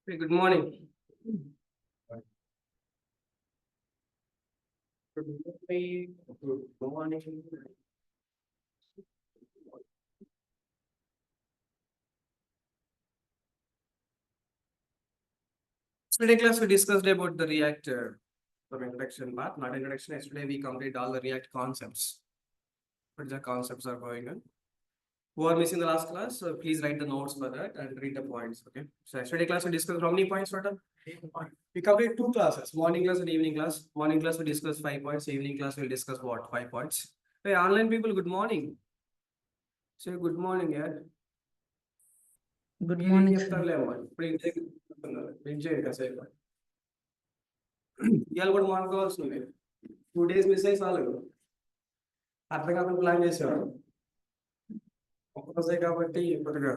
Hey, good morning. Good morning. Yesterday class we discussed about the React from introduction part, not introduction. Yesterday we complete all the React concepts. What the concepts are going on. Who are missing the last class? So please write the notes for that and read the points. Okay. So yesterday class we discussed how many points total? We complete two classes, morning class and evening class. Morning class we discuss 5 points. Evening class we'll discuss what? 5 points. Hey, online people, good morning. Say good morning, yeah. Good morning, sir. చెప్తారులేమ్మా ఇప్పుడు ఇంటికి చేయండి కాసేపు ఇవాళ కూడా మానుకోవాల్సింది 2 days miss అయ్యి చాలు అర్థం కాకుండా ప్లాన్ చేసేవాడు ఒక్కరోజే కాబట్టి కొద్దిగా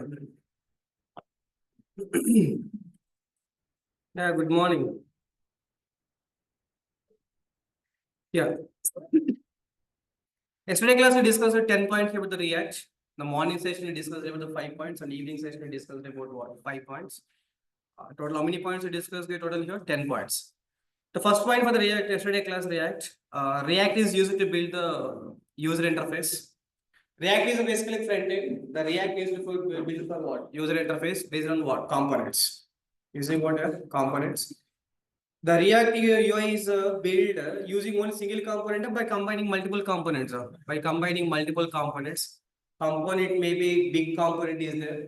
good morning yesterday class we discussed 10 points about the React. The morning session we discussed about the 5 points and evening session we discussed about what 5 points. Total how many points we discussed? The total here 10 points. The first point for the React, yesterday class React. React is used to build the user interface. React is basically front end. The React is built for what? User interface based on what? Components. Using what? Components. The React UI is built using one single component by combining multiple components. By combining multiple components. Component maybe big component is there.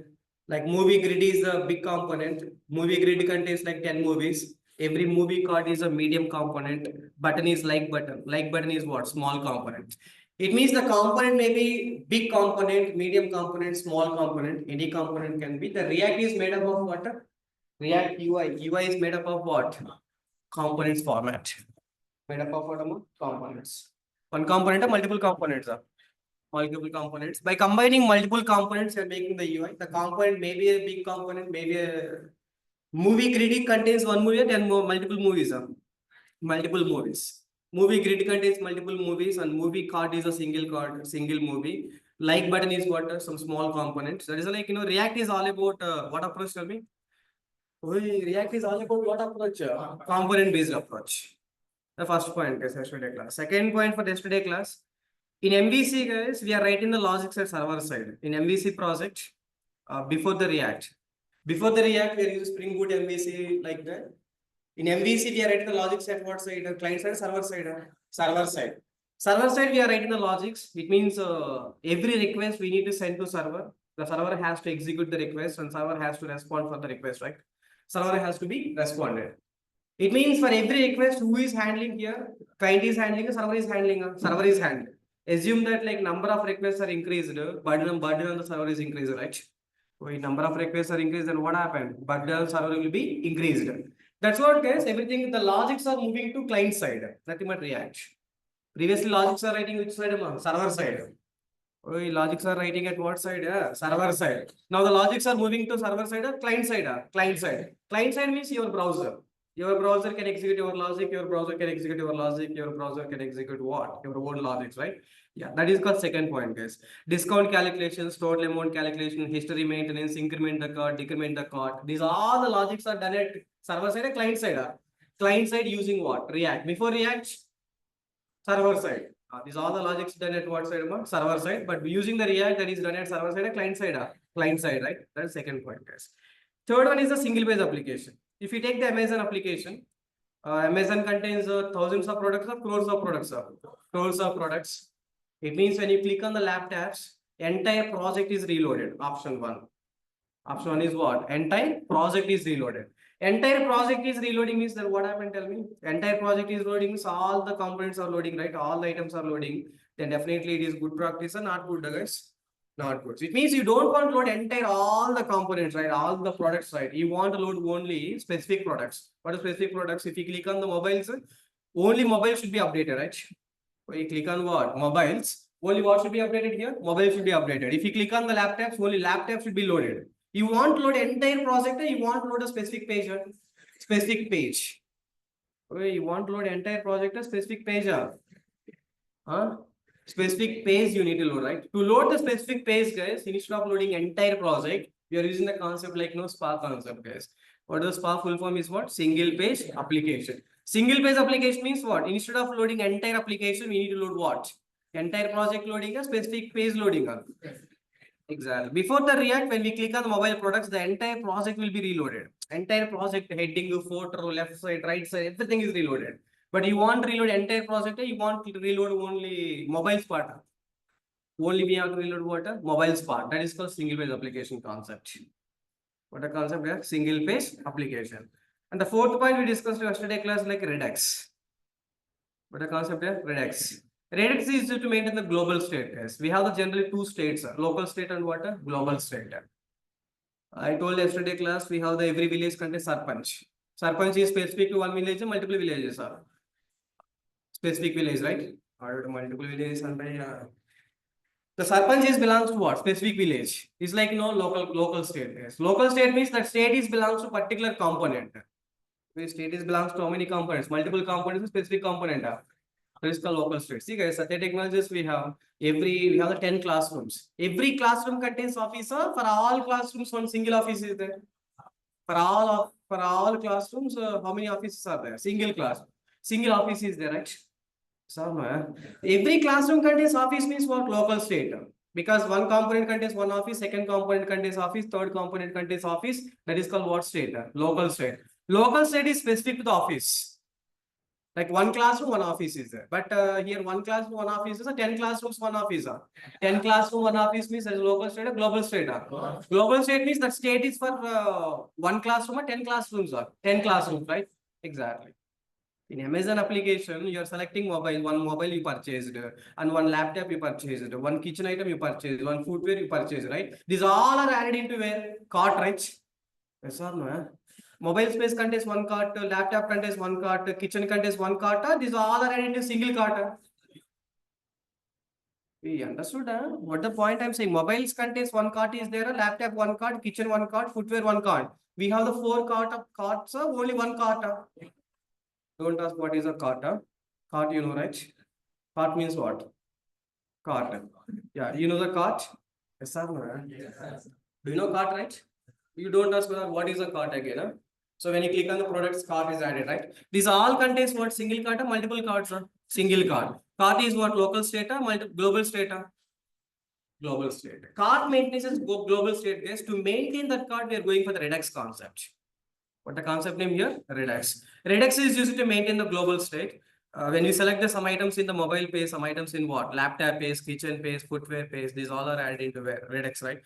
Like movie grid is a big component. Movie grid contains like 10 movies. Every movie card is a medium component. Button is like button. Like button is what? Small component. It means the component may be big component, medium component, small component. Any component can be. The React is made up of what? React UI. UI is made up of what? Components format. Made up of what? Components. One component or multiple components? Multiple components. By combining multiple components and making the UI, the component may be a big component, maybe a movie grid contains one movie and multiple movies. Multiple movies. Movie grid contains multiple movies and movie card is a single card, single movie. Like button is what? Some small components. That is like, React is all about what approach? Tell me. React is all about what approach? Component based approach. The first point is yesterday class. Second point for yesterday class. In MVC, guys, we are writing the logics at server side. In MVC project, before the React. Before the React, we are using Spring Boot MVC like that. In MVC, we are writing the logics at what side? Client side, server side? Server side. Server side, we are writing the logics. It means every request we need to send to server. The server has to execute the request and server has to respond for the request, right? Server has to be responded. It means for every request, who is handling here? Client is handling, server is handling, server is handling. Assume that like number of requests are increased, burden on the server is increased, right? When number of requests are increased, then what happened? Burden on server will be increased. That's what, guys. Everything, the logics are moving to client side, nothing but React. Previously, logics are writing which side? Server side. Logics are writing at what side? Server side. Now the logics are moving to server side or client side? Client side. Client side means your browser. Your browser can execute your logic, your browser can execute your logic, your browser can execute what? Your own logics, right? Yeah, that is called second point, guys. Discount calculations, total amount calculation, history maintenance, increment the card, decrement the card. These all the logics are done at server side or client side? Client side using what? React. Before React, server side. These all the logics done at what side? Server side. But using the React, that is done at server side or client side? Client side, right? That is second point, guys. Third one is the single page application. If you take the Amazon application, Amazon contains thousands of products or crores of products. Crores of products. It means when you click on the laptops, entire project is reloaded. Option 1. Option 1 is what? Entire project is reloaded. Entire project is reloading means that what happened? Tell me. Entire project is loading means all the components are loading, right? All the items are loading. Then definitely it is good practice or not good, guys? Not good. So it means you don't want to load entire all the components, right? All the products, right? You want to load only specific products. What are specific products? If you click on the mobiles, only mobile should be updated, right? When you click on what? Mobiles. Only what should be updated here? Mobile should be updated. If you click on the laptops, only laptop should be loaded. You want to load entire project, you want to load a specific page, specific page. Okay, you want to load entire project, a specific page, specific page you need to load, right? To load the specific page, guys, instead of loading entire project, we are using the concept like Spark concept, guys. What the SPA full form is what? Single page application. Single page application means what? Instead of loading entire application, we need to load what? Entire project loading, a specific page loading. Exactly. Before the React, when we click on the mobile products, the entire project will be reloaded. Entire project heading, photo, left side, right side, everything is reloaded. But you want to reload entire project, you want to reload only mobile part. Only we have to reload what? Mobile part. That is called single page application concept. What a concept here? Single page application. And the fourth point we discussed yesterday class like Redux. What a concept here? Redux. Redux is used to maintain the global state. Yes. We have the generally two states, local state and what? Global state. I told yesterday class we have the every village contains Sarpanch. Sarpanch is specific to one village, multiple villages are. Specific village, right? Or multiple villages and the Sarpanch is belongs to what? Specific village. It's like local state. Yes. Local state means that state is belongs to particular component. The state is belongs to how many components? Multiple components, specific component. That is called local state. See guys, Satya Technologies we have we have the 10 classrooms. Every classroom contains officer. For all classrooms, one single office is there. For all classrooms, how many offices are there? Single office is there, right? So, every classroom contains office means what? Local state. Because one component contains one office, second component contains office, third component contains office. That is called what state? Local state. Local state is specific to the office. Like one classroom, one office is there. But here one classroom, one office is 10 classrooms, one office. 10 classroom, one office means there's local state, global state. Global state means that state is for one classroom or 10 classrooms. 10 classrooms, right? Exactly. In Amazon application, you are selecting mobile. One mobile you purchased, and one laptop you purchased, one kitchen item you purchased, one footwear you purchased, right? These all are added into where? Cart, right? Yes or no? Mobile space contains one cart, laptop contains one cart, kitchen contains one cart. These all are added into single cart. We understood what the point I'm saying. Mobiles contains one cart is there, a laptop one cart, kitchen one cart, footwear one cart. We have the 4 carts, only one cart. Don't ask what is a cart. Cart, you know, right? Cart means what? Cart. Yeah, you know the cart? Yes, sir. Do you know cart, right? You don't ask what is a cart again. Huh? So when you click on the products, cart is added, right? These all contains what? Single cart or multiple carts? Single cart. Cart is what? Local state or global state? Global state. Cart maintenance is global state, guys. To maintain that cart, we are going for the Redux concept. What the concept name here? Redux. Redux is used to maintain the global state. When you select the some items in the mobile page, some items in what? Laptop page, kitchen page, footwear page, these all are added into Redux, right?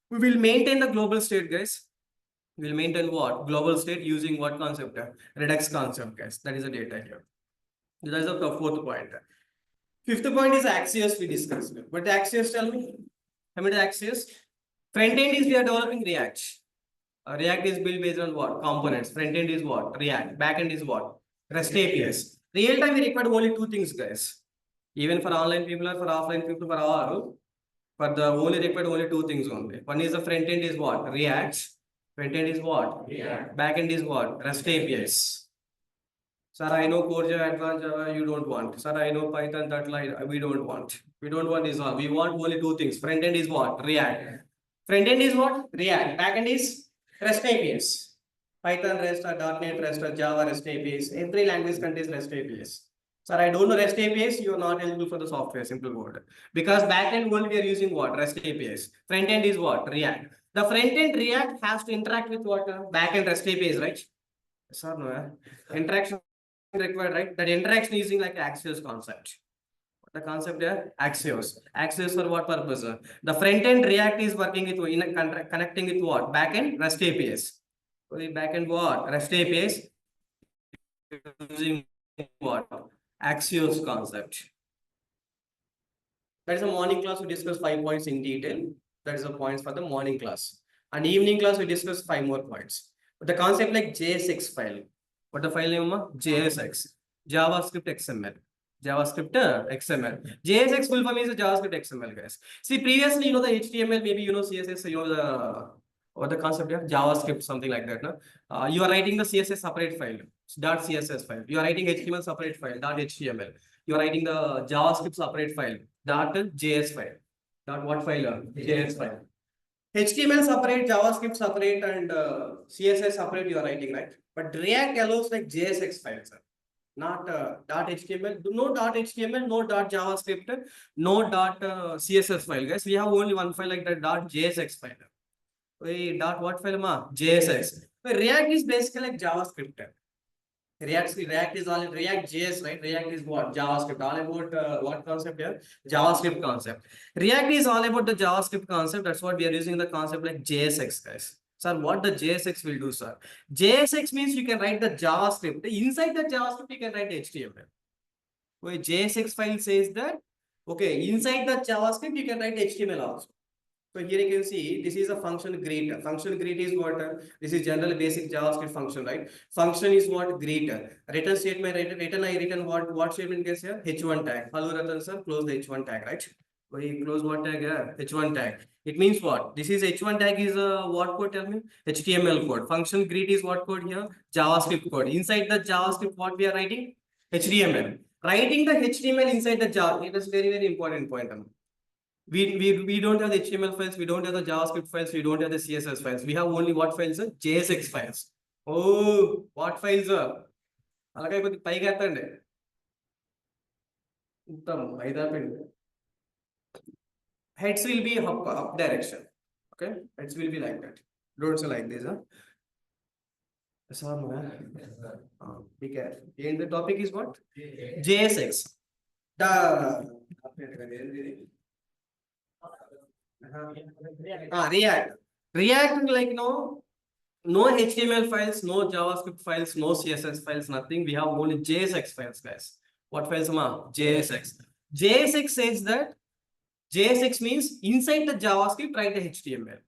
We will maintain the global state, guys. We will maintain what? Global state using what concept? Redux concept, guys. That is the data here. That is the fourth point. Fifth point is Axios we discussed. But the Axios, tell me. How many Axios? Front end is we are developing React. React is built based on what? Components. Front end is what? React. Back end is what? REST APIs. Real time we require only 2 things, guys. Even for online people or for offline people, for all, for the only required only 2 things only. One is the front end is what? React. Front end is what? React. Back end is what? REST APIs. Sir, I know Core Java, Advanced Java, you don't want. Sir, I know Python, that line, we don't want. We don't want this all. We want only 2 things. Front end is what? React. Front end is what? React. Back end is REST APIs. Python REST or .NET REST or Java REST APIs. Every language contains REST APIs. Sir, I don't know REST APIs. You are not eligible for the software. Simple word. Because back end only we are using what? REST APIs. Front end is what? React. The front end React has to interact with what? Back end REST APIs, right? Yes or no? Interaction required, right? That interaction using like Axios concept. The concept here, Axios. Axios for what purpose? The front end React is working with connecting with what? Backend REST APIs. So the backend what? REST APIs using what? Axios concept. That is a morning class. We discuss 5 points in detail. That is the points for the morning class. And evening class we discuss 5 more points. But the concept like JSX file. What the file name? JSX. JavaScript XML. JavaScript XML. JSX full form is a JavaScript XML, guys. See, previously, you know the HTML, maybe you know CSS, you know the what the concept here? JavaScript, something like that. No? You are writing the CSS separate file, .css file. You are writing HTML separate file, .html. You are writing the JavaScript separate file, .js file. What file? JS file. HTML separate, JavaScript separate, and CSS separate you are writing, right? But React allows like JSX files, sir. Not .html, no .html, no .javascript, no .css file, guys. We have only one file like that .jsx file. Wait, what file ma? JSX. But React is basically like JavaScript. React is all React.js, right? React is what? JavaScript. All about what concept here? JavaScript concept. React is all about the JavaScript concept. That's what we are using the concept like JSX, guys. Sir, what the JSX will do, sir? JSX means you can write the JavaScript. Inside the JavaScript, you can write HTML. Where JSX file says that, okay, inside the JavaScript, you can write HTML also. So here you can see this is a function greeter. Function greet is what? This is generally basic JavaScript function, right? Function is what? Greeter. Return statement, return what statement gets here? H1 tag. Hello, Ratan sir, close the H1 tag, right? We close what tag here? H1 tag. It means what? This is H1 tag is what code? Tell me. HTML code. Function greet is what code here? JavaScript code. Inside the JavaScript, what we are writing? HTML. Writing the HTML inside the Java. It is very, very important point. We don't have the HTML files, we don't have the JavaScript files, we don't have the CSS files. We have only what files? JSX files. Oh, what files are? Heads will be up direction. Okay, heads will be like that. Don't say like this, huh? Be careful. And the topic is what? JSX. React. React like no HTML files, no JavaScript files, no CSS files, nothing. We have only JSX files, guys. What files, ma? JSX. JSX says that JSX means inside the JavaScript, write the HTML.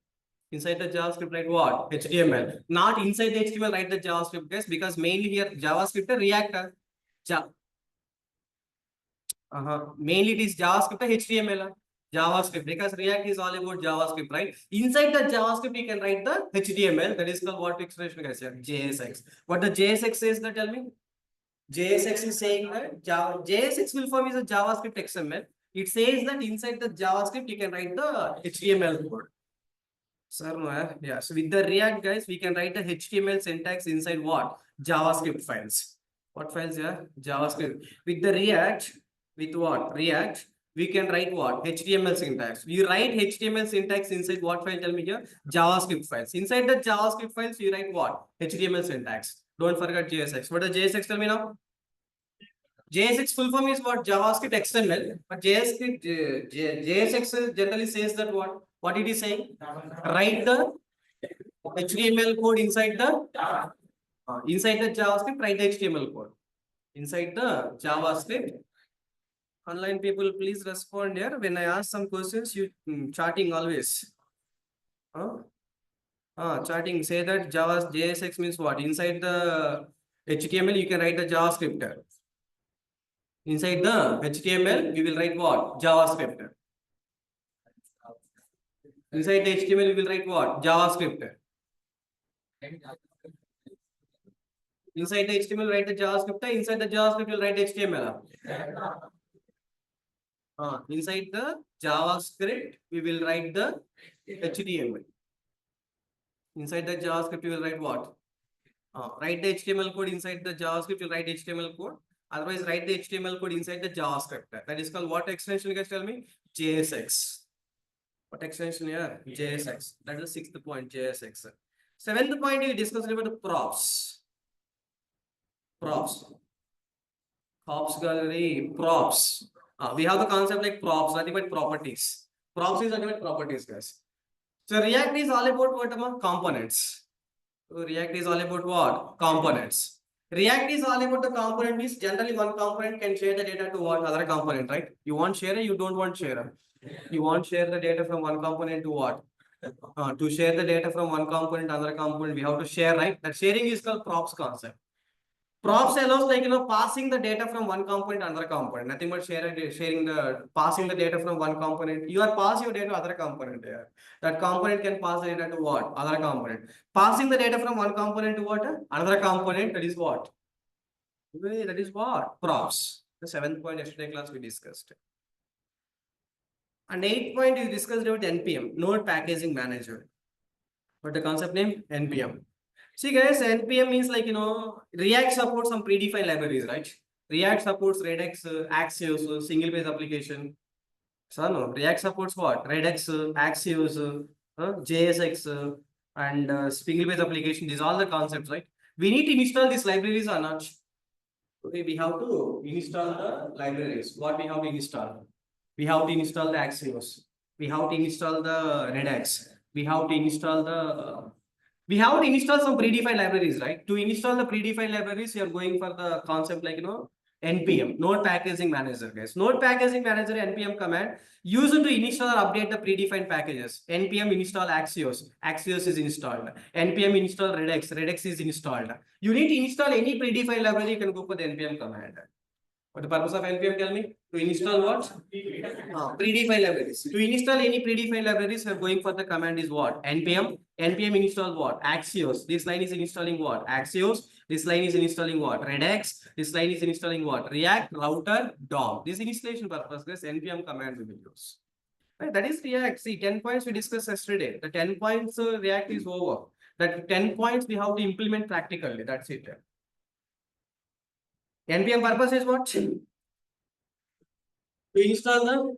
Inside the JavaScript, write what? HTML. Not inside the HTML, write the JavaScript, guys, because mainly here JavaScript, React. Mainly it is JavaScript, HTML. JavaScript, because React is all about JavaScript, right? Inside the JavaScript, you can write the HTML. That is called what expression, guys? JSX. What the JSX says that, tell me? JSX is saying that JSX full form is a JavaScript XML. It says that inside the JavaScript, you can write the HTML code. Sir, yeah. So with the React, guys, we can write the HTML syntax inside what? JavaScript files. What files, yeah? JavaScript. With the React, with what? React, we can write what? HTML syntax. You write HTML syntax inside what file? Tell me here. JavaScript files. Inside the JavaScript files, you write what? HTML syntax. Don't forget JSX. What does JSX tell me now? JSX full form is what? JavaScript XML. But JSX generally says that what? What it is saying? Write the HTML code inside the JavaScript. Write the HTML code inside the JavaScript. Online people, please respond here. When I ask some questions, you chatting always. Chatting. Say that JSX means what? Inside the HTML, you can write the JavaScript. Inside the HTML, we will write what? JavaScript. Inside the HTML, we will write what? JavaScript. Inside the HTML, write the JavaScript. Inside the JavaScript, we will write HTML. Inside the JavaScript, we will write the HTML. Inside the JavaScript, you will write what? Write the HTML code inside the JavaScript, you'll write HTML code. Otherwise, write the HTML code inside the JavaScript. That is called what extension, guys? Tell me. JSX. What extension here? JSX. That is the 6th point, JSX. 7th point, we discussed about the props. Props. Props gallery. Props. We have the concept like props, nothing but properties. Props is nothing but properties, guys. So React is all about what? Components. So React is all about what? Components. React is all about the component means generally one component can share the data to what? Other component, right? You want share, you don't want share. You want share the data from one component to what? To share the data from one component to another component, we have to share, right? That sharing is called props concept. Props allows like passing the data from one component to another component. Nothing but passing the data from one component. You are passing your data to other component there. That component can pass the data to what? Other component. Passing the data from one component to what? Another component. That is what? That is what? Props. The 7th point yesterday class we discussed. And 8 point is discussed about NPM, Node Packaging Manager. What the concept name? NPM. See guys, NPM means like, React supports some predefined libraries, right? React supports Redux, Axios, single page application. So no, React supports what? Redux, Axios, JSX, and single page application. These are all the concepts, right? We need to install these libraries or not? Okay, we have to install the libraries. What we have to install? We have to install the Axios. We have to install the Redux. We have to install the we have to install some predefined libraries, right? To install the predefined libraries, you are going for the concept like, NPM, Node Packaging Manager, guys. Node Packaging Manager, NPM command, used to install or update the predefined packages. NPM install Axios. Axios is installed. NPM install Redux. Redux is installed. You need to install any predefined library, you can go for the NPM command. What the purpose of NPM, tell me? To install what? Predefined libraries. To install any predefined libraries, we are going for the command is what? NPM. NPM install what? Axios. This line is installing what? Axios. This line is installing what? Redux. This line is installing what? React, router, DOM. This installation purpose, this NPM command we will use. Right? That is React. See, 10 points we discussed yesterday. The 10 points React is over. That 10 points we have to implement practically. That's it. NPM purpose is what? To install the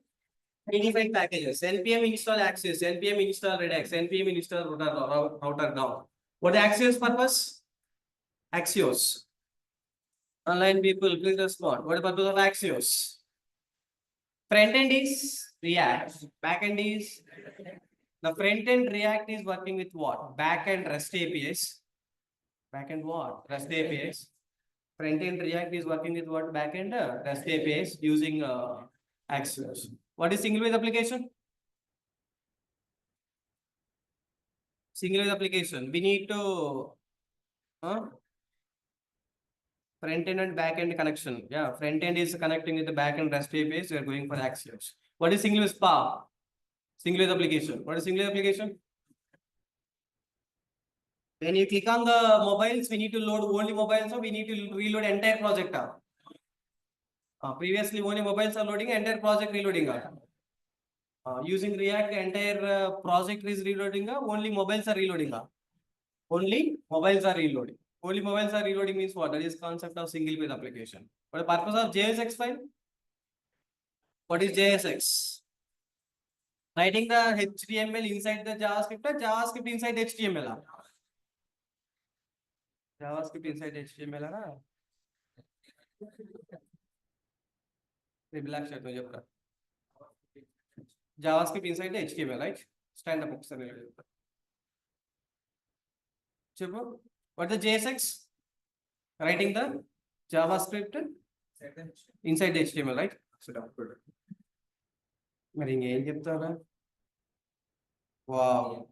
predefined packages. NPM install Axios, NPM install Redux, NPM install router down. What the Axios purpose? Axios. Online people, please respond. What the purpose of Axios? Front end is React. Back end is the front end React is working with what? Back end REST APIs. Back end what? REST APIs. Front end React is working with what? Back end REST APIs using Axios. What is single page application? Single page application. We need to front end and back end connection. Yeah, front end is connecting with the back end REST APIs. We are going for Axios. What is single page SPA? Single page application. What is single page application? When you click on the mobiles, we need to load only mobiles, so we need to reload entire project. Previously, only mobiles are loading, entire project reloading. Using React, entire project is reloading. Only mobiles are reloading. Only mobiles are reloading. Only mobiles are reloading means what? That is concept of single page application. What the purpose of JSX file? What is JSX? Writing the HTML inside the JavaScript or JavaScript inside HTML? JavaScript inside HTML. Relax JavaScript inside the HTML, right? Stand up. What the JSX? Writing the JavaScript inside the HTML, right? Wow.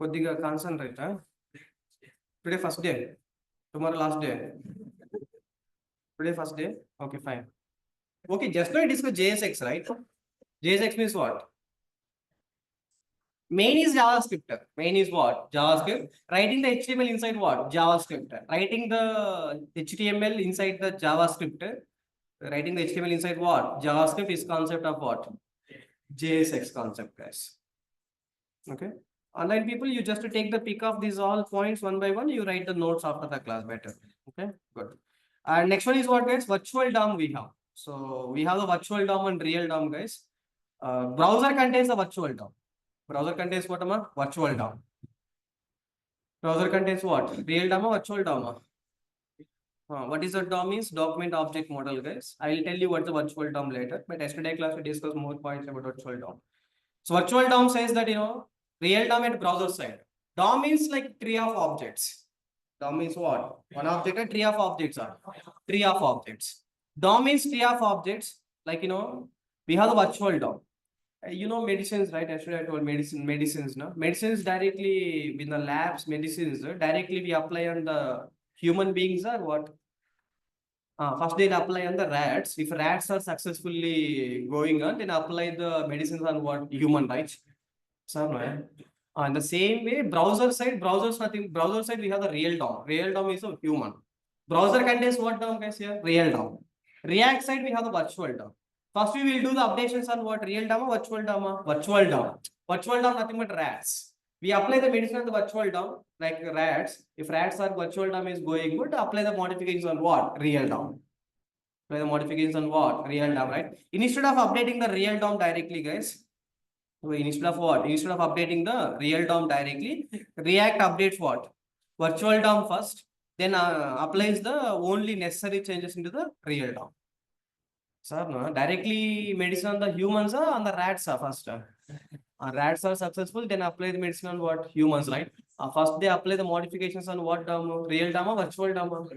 కొద్దిగా concentrate today first day tomorrow last day today first day okay fine okay just now discuss JSX, right? JSX means what? Main is JavaScript. Main is what? JavaScript. Writing the HTML inside what? JavaScript. Writing the HTML inside the JavaScript. Writing the HTML inside what? JavaScript is concept of what? JSX concept, guys. Okay. Online people, you just take the pick of these all points one by one. You write the notes after the class better. Okay, good. And next one is what, guys? Virtual DOM we have. So we have the virtual DOM and real DOM, guys. Browser contains the virtual DOM. Browser contains what, Amma? Virtual DOM. Browser contains what? Real DOM or virtual DOM? What is the DOM is? Document Object Model, guys. I will tell you what the virtual DOM later. But yesterday class we discussed more points about virtual DOM. So virtual DOM says that, real DOM at browser side. DOM means like tree of objects. DOM means what? One object, a tree of objects are. Tree of objects. DOM means tree of objects. Like, we have the virtual DOM. Medicines, right? Actually, I told medicines, no? Medicines directly in the labs, medicines directly we apply on the human beings or what? First they apply on the rats. If rats are successfully going on, then apply the medicines on what? Human, right? In the same way, browser side we have the real DOM. Real DOM is a human. Browser contains what DOM guys here? Real DOM. React side we have the virtual DOM. First we will do the updations on what? Real DOM or virtual DOM? Virtual DOM. Virtual DOM nothing but rats. We apply the medicine on the virtual DOM like rats. If rats are virtual DOM is going good, apply the modifications on what? Real DOM. Apply the modifications on what? Real DOM, right? Instead of updating the real DOM directly, guys. So instead of what? Instead of updating the real DOM directly, React updates what? Virtual DOM first, then applies the only necessary changes into the real DOM. Sir, no, directly medicine on the humans or on the rats first. Rats are successful, then apply the medicine on what? Humans, right? First they apply the modifications on what DOM? Real DOM or virtual DOM?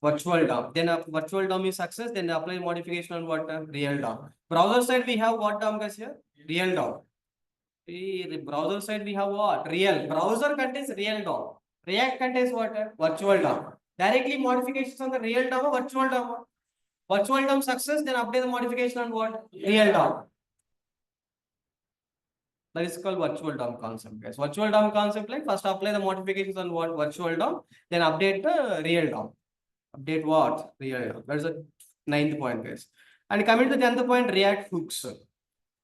Virtual DOM. Then virtual DOM is success, then apply modification on what? Real DOM. Browser side we have what DOM guys here? Real DOM. The browser side we have what? Real. Browser contains real DOM. React contains what? Virtual DOM. Directly modifications on the real DOM or virtual DOM? Virtual DOM success, then update the modification on what? Real DOM. That is called virtual DOM concept, guys. Virtual DOM concept, like first apply the modifications on what? Virtual DOM, then update the real DOM. Update what? Real DOM. That is the 9th point, guys. And coming to the 10th point, React hooks.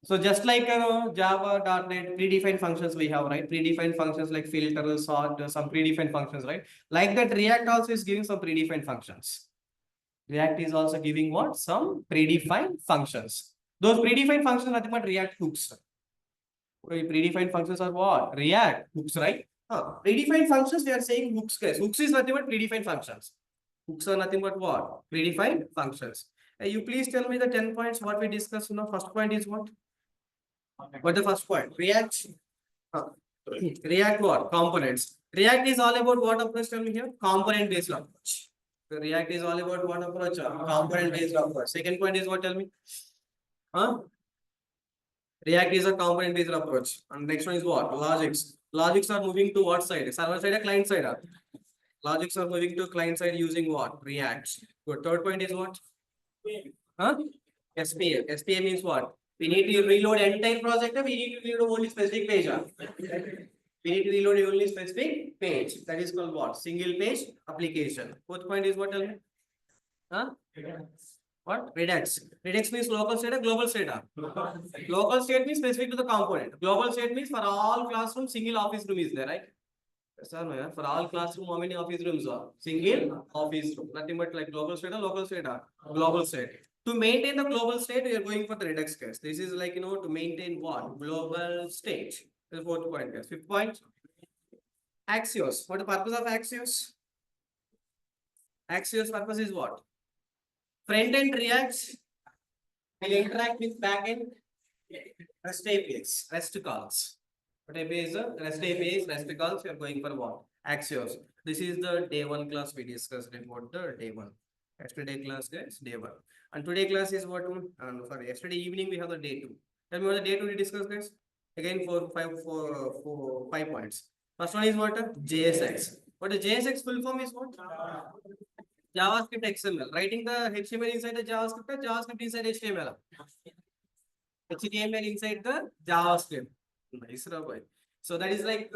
So just like Java.NET predefined functions we have, right? Predefined functions like filter, sort, some predefined functions, right? Like that, React also is giving some predefined functions. React is also giving what? Some predefined functions. Those predefined functions are nothing but React hooks. Predefined functions are what? React hooks, right? Predefined functions, we are saying hooks, guys. Hooks is nothing but predefined functions. Hooks are nothing but what? Predefined functions. You please tell me the 10 points what we discussed. First point is what? What the first point? React. React what? Components. React is all about what approach? Tell me here. Component based approach. So React is all about what approach? Component based approach. Second point is what? Tell me. React is a component based approach. And next one is what? Logics. Logics are moving to what side? Server side or client side? Logics are moving to client side using what? React. Good. Third point is what? SPM. SPM means what? We need to reload entire project, or we need to reload only specific page. We need to reload only specific page. That is called what? Single page application. Fourth point is what? Tell me. What? Redux. Redux means local state or global state? Local state means specific to the component. Global state means for all classroom, single office room is there, right? Sir, for all classroom, how many office rooms are? Single office room. Nothing but like global state or local state? Global state. To maintain the global state, we are going for the Redux case. This is like, to maintain what? Global state. The fourth point, guys. Fifth point. Axios. What the purpose of Axios? Axios purpose is what? Front-end React will interact with back-end REST APIs, REST calls. What API is REST APIs, REST calls? We are going for what? Axios. This is the day one class we discussed about the day one. Yesterday class, guys, day one. And today class is what? Sorry, yesterday evening we have the day two. Tell me what the day two we discussed, guys. Again, 5 points. First one is what? JSX. What the JSX full form is what? JavaScript XML. Writing the HTML inside the JavaScript or JavaScript inside HTML? HTML inside the JavaScript. Nice, boy. So that is like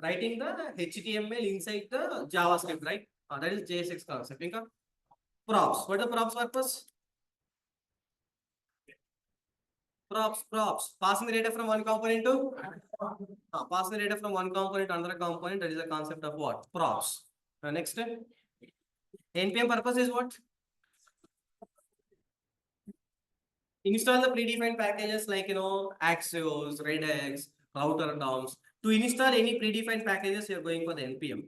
writing the HTML inside the JavaScript, right? That is JSX concept. Props. What is the props purpose? Props. Passing the data from one component to passing the data from one component to another component. That is the concept of what? Props. Next, NPM purpose is what? Install the predefined packages like Axios, Redux, router DOMs. To install any predefined packages, you are going for the NPM.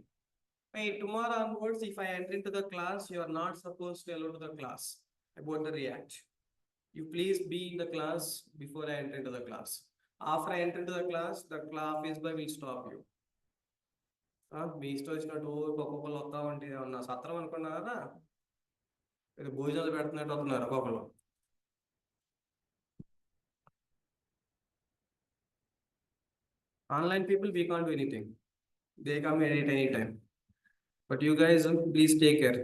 Hey, tomorrow onwards, if I enter into the class, you are not supposed to allow to the class about the React. You please be in the class before I enter into the class. After I enter into the class office boy will stop you. మీ ఇష్టం వచ్చినట్టు ఒక్కొక్కరు వస్తా ఉంటే ఏమన్నా సత్రం అనుకున్నారా? ఇది భోజనాలు పెడుతున్నట్టు వస్తున్నారు ఒక్కొక్కరు. Online people, we can't do anything. They come at any time. But you guys, please take care.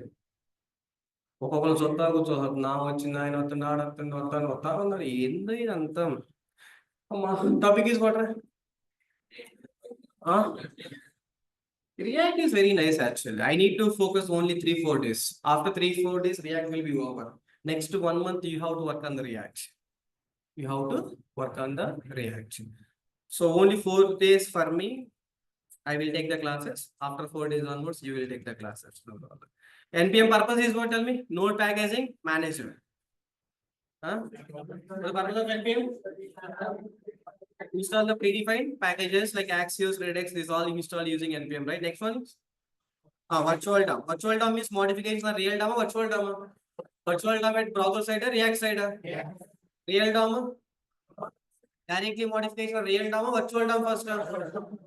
ఒక్కొక్కరు సొత్తా కూర్చోదు. నా వచ్చింది ఆయన వస్తున్నాడు వస్తాను వస్తా ఉన్నారు. ఏందో ఇదంతా. Topic is what? Huh? React is very nice actually. I need to focus only 3-4 days. After 3-4 days, React will be over. Next 1 month, you have to work on the React. You have to work on the React. So only 4 days for me. I will take the classes. After 4 days onwards, you will take the classes. No problem. NPM purpose is what? Tell me. Node packaging management. Huh? What the purpose of NPM? Install the predefined packages like Axios, Redux. This all installed using NPM, right? Next one. Virtual DOM. Virtual DOM is modification of real DOM or virtual DOM? Virtual DOM at browser side or React side? Yeah. Real DOM? Directly modification of real DOM or virtual DOM first?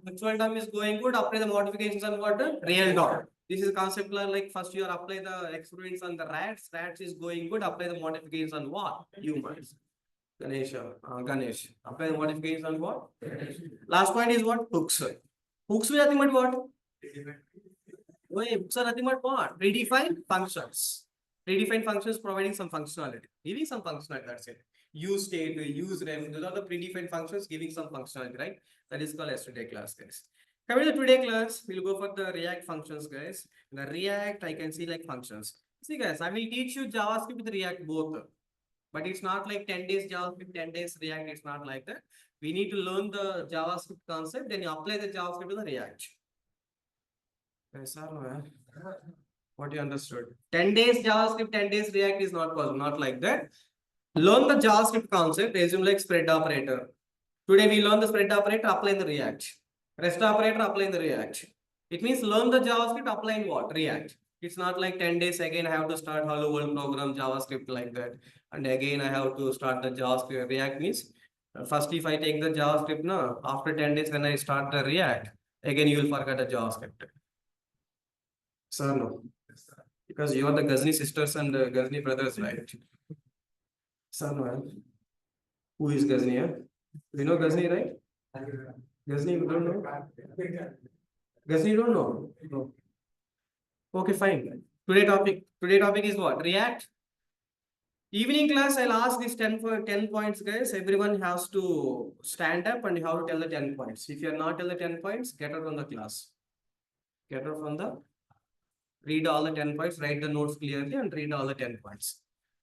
Virtual DOM is going good. Apply the modifications on what? Real DOM. This is conceptual like first you are apply the experiments on the rats. Rats is going good. Apply the modifications on what? Humans. Ganesh. Apply the modifications on what? Last point is what? Hooks. Hooks will nothing but what? Wait, hooks are nothing but what? Predefined functions. Predefined functions providing some functionality. Giving some functionality, that's it. Use state, use ref, those are the predefined functions giving some functionality, right? That is called yesterday class, guys. Coming to today class, we'll go for the React functions, guys. In the React, I can see like functions. See, guys, I will teach you JavaScript with React both. But it's not like 10 days JavaScript, 10 days React. It's not like that. We need to learn the JavaScript concept, then you apply the JavaScript to the React. Yes, what you understood? 10 days JavaScript, 10 days React is not possible, not like that. Learn the JavaScript concept, assume like spread operator. Today we learn the spread operator, apply in the React. Rest operator, apply in the React. It means learn the JavaScript, apply in what? React. It's not like 10 days again I have to start hello world program JavaScript like that. And again I have to start the JavaScript. React means first if I take the JavaScript now, after 10 days when I start the React, again you will forget the JavaScript. Sir, no. Because you are the Ghazni sisters and the Ghazni brothers, right? Sir, no. Who is Ghazni? You know Ghazni, right? Ghazni, you don't know? Ghazni, you don't know? No. Okay, fine. Today topic is what? React. Evening class, I'll ask these 10 points, guys. Everyone has to stand up and you have to tell the 10 points. If you are not tell the 10 points, get out from the class. Get out from the read all the 10 points, write the notes clearly and read all the 10 points.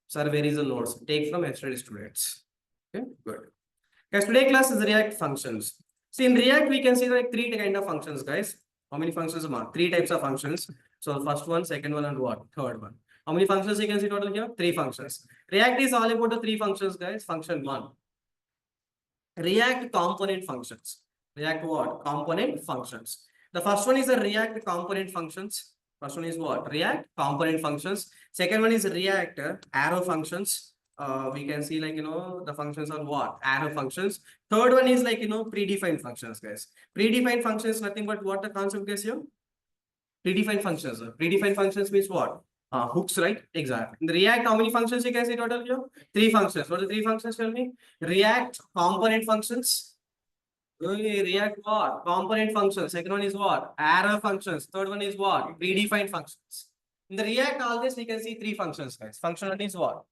Sir, where is the notes? Take from yesterday students. Okay, good. Guys, today class is React functions. See, in React, we can see like 3 kind of functions, guys. How many functions are 3 types of functions. So first one, second one, and what? Third one. How many functions you can see total here? 3 functions. React is all about the 3 functions, guys. Function 1. React component functions. React what? Component functions. The first one is a React component functions. First one is what? React component functions. Second one is React arrow functions. We can see like, the functions are what? Arrow functions. Third one is like, predefined functions, guys. Predefined functions, nothing but what the concept is here? Predefined functions. Predefined functions means what? Hooks, right? Exactly. In the React, how many functions you can see total here? 3 functions. What are the 3 functions? Tell me. React component functions. React what? Component functions. Second one is what? Arrow functions. Third one is what? Predefined functions. In the React, all this we can see 3 functions, guys. Function one is what?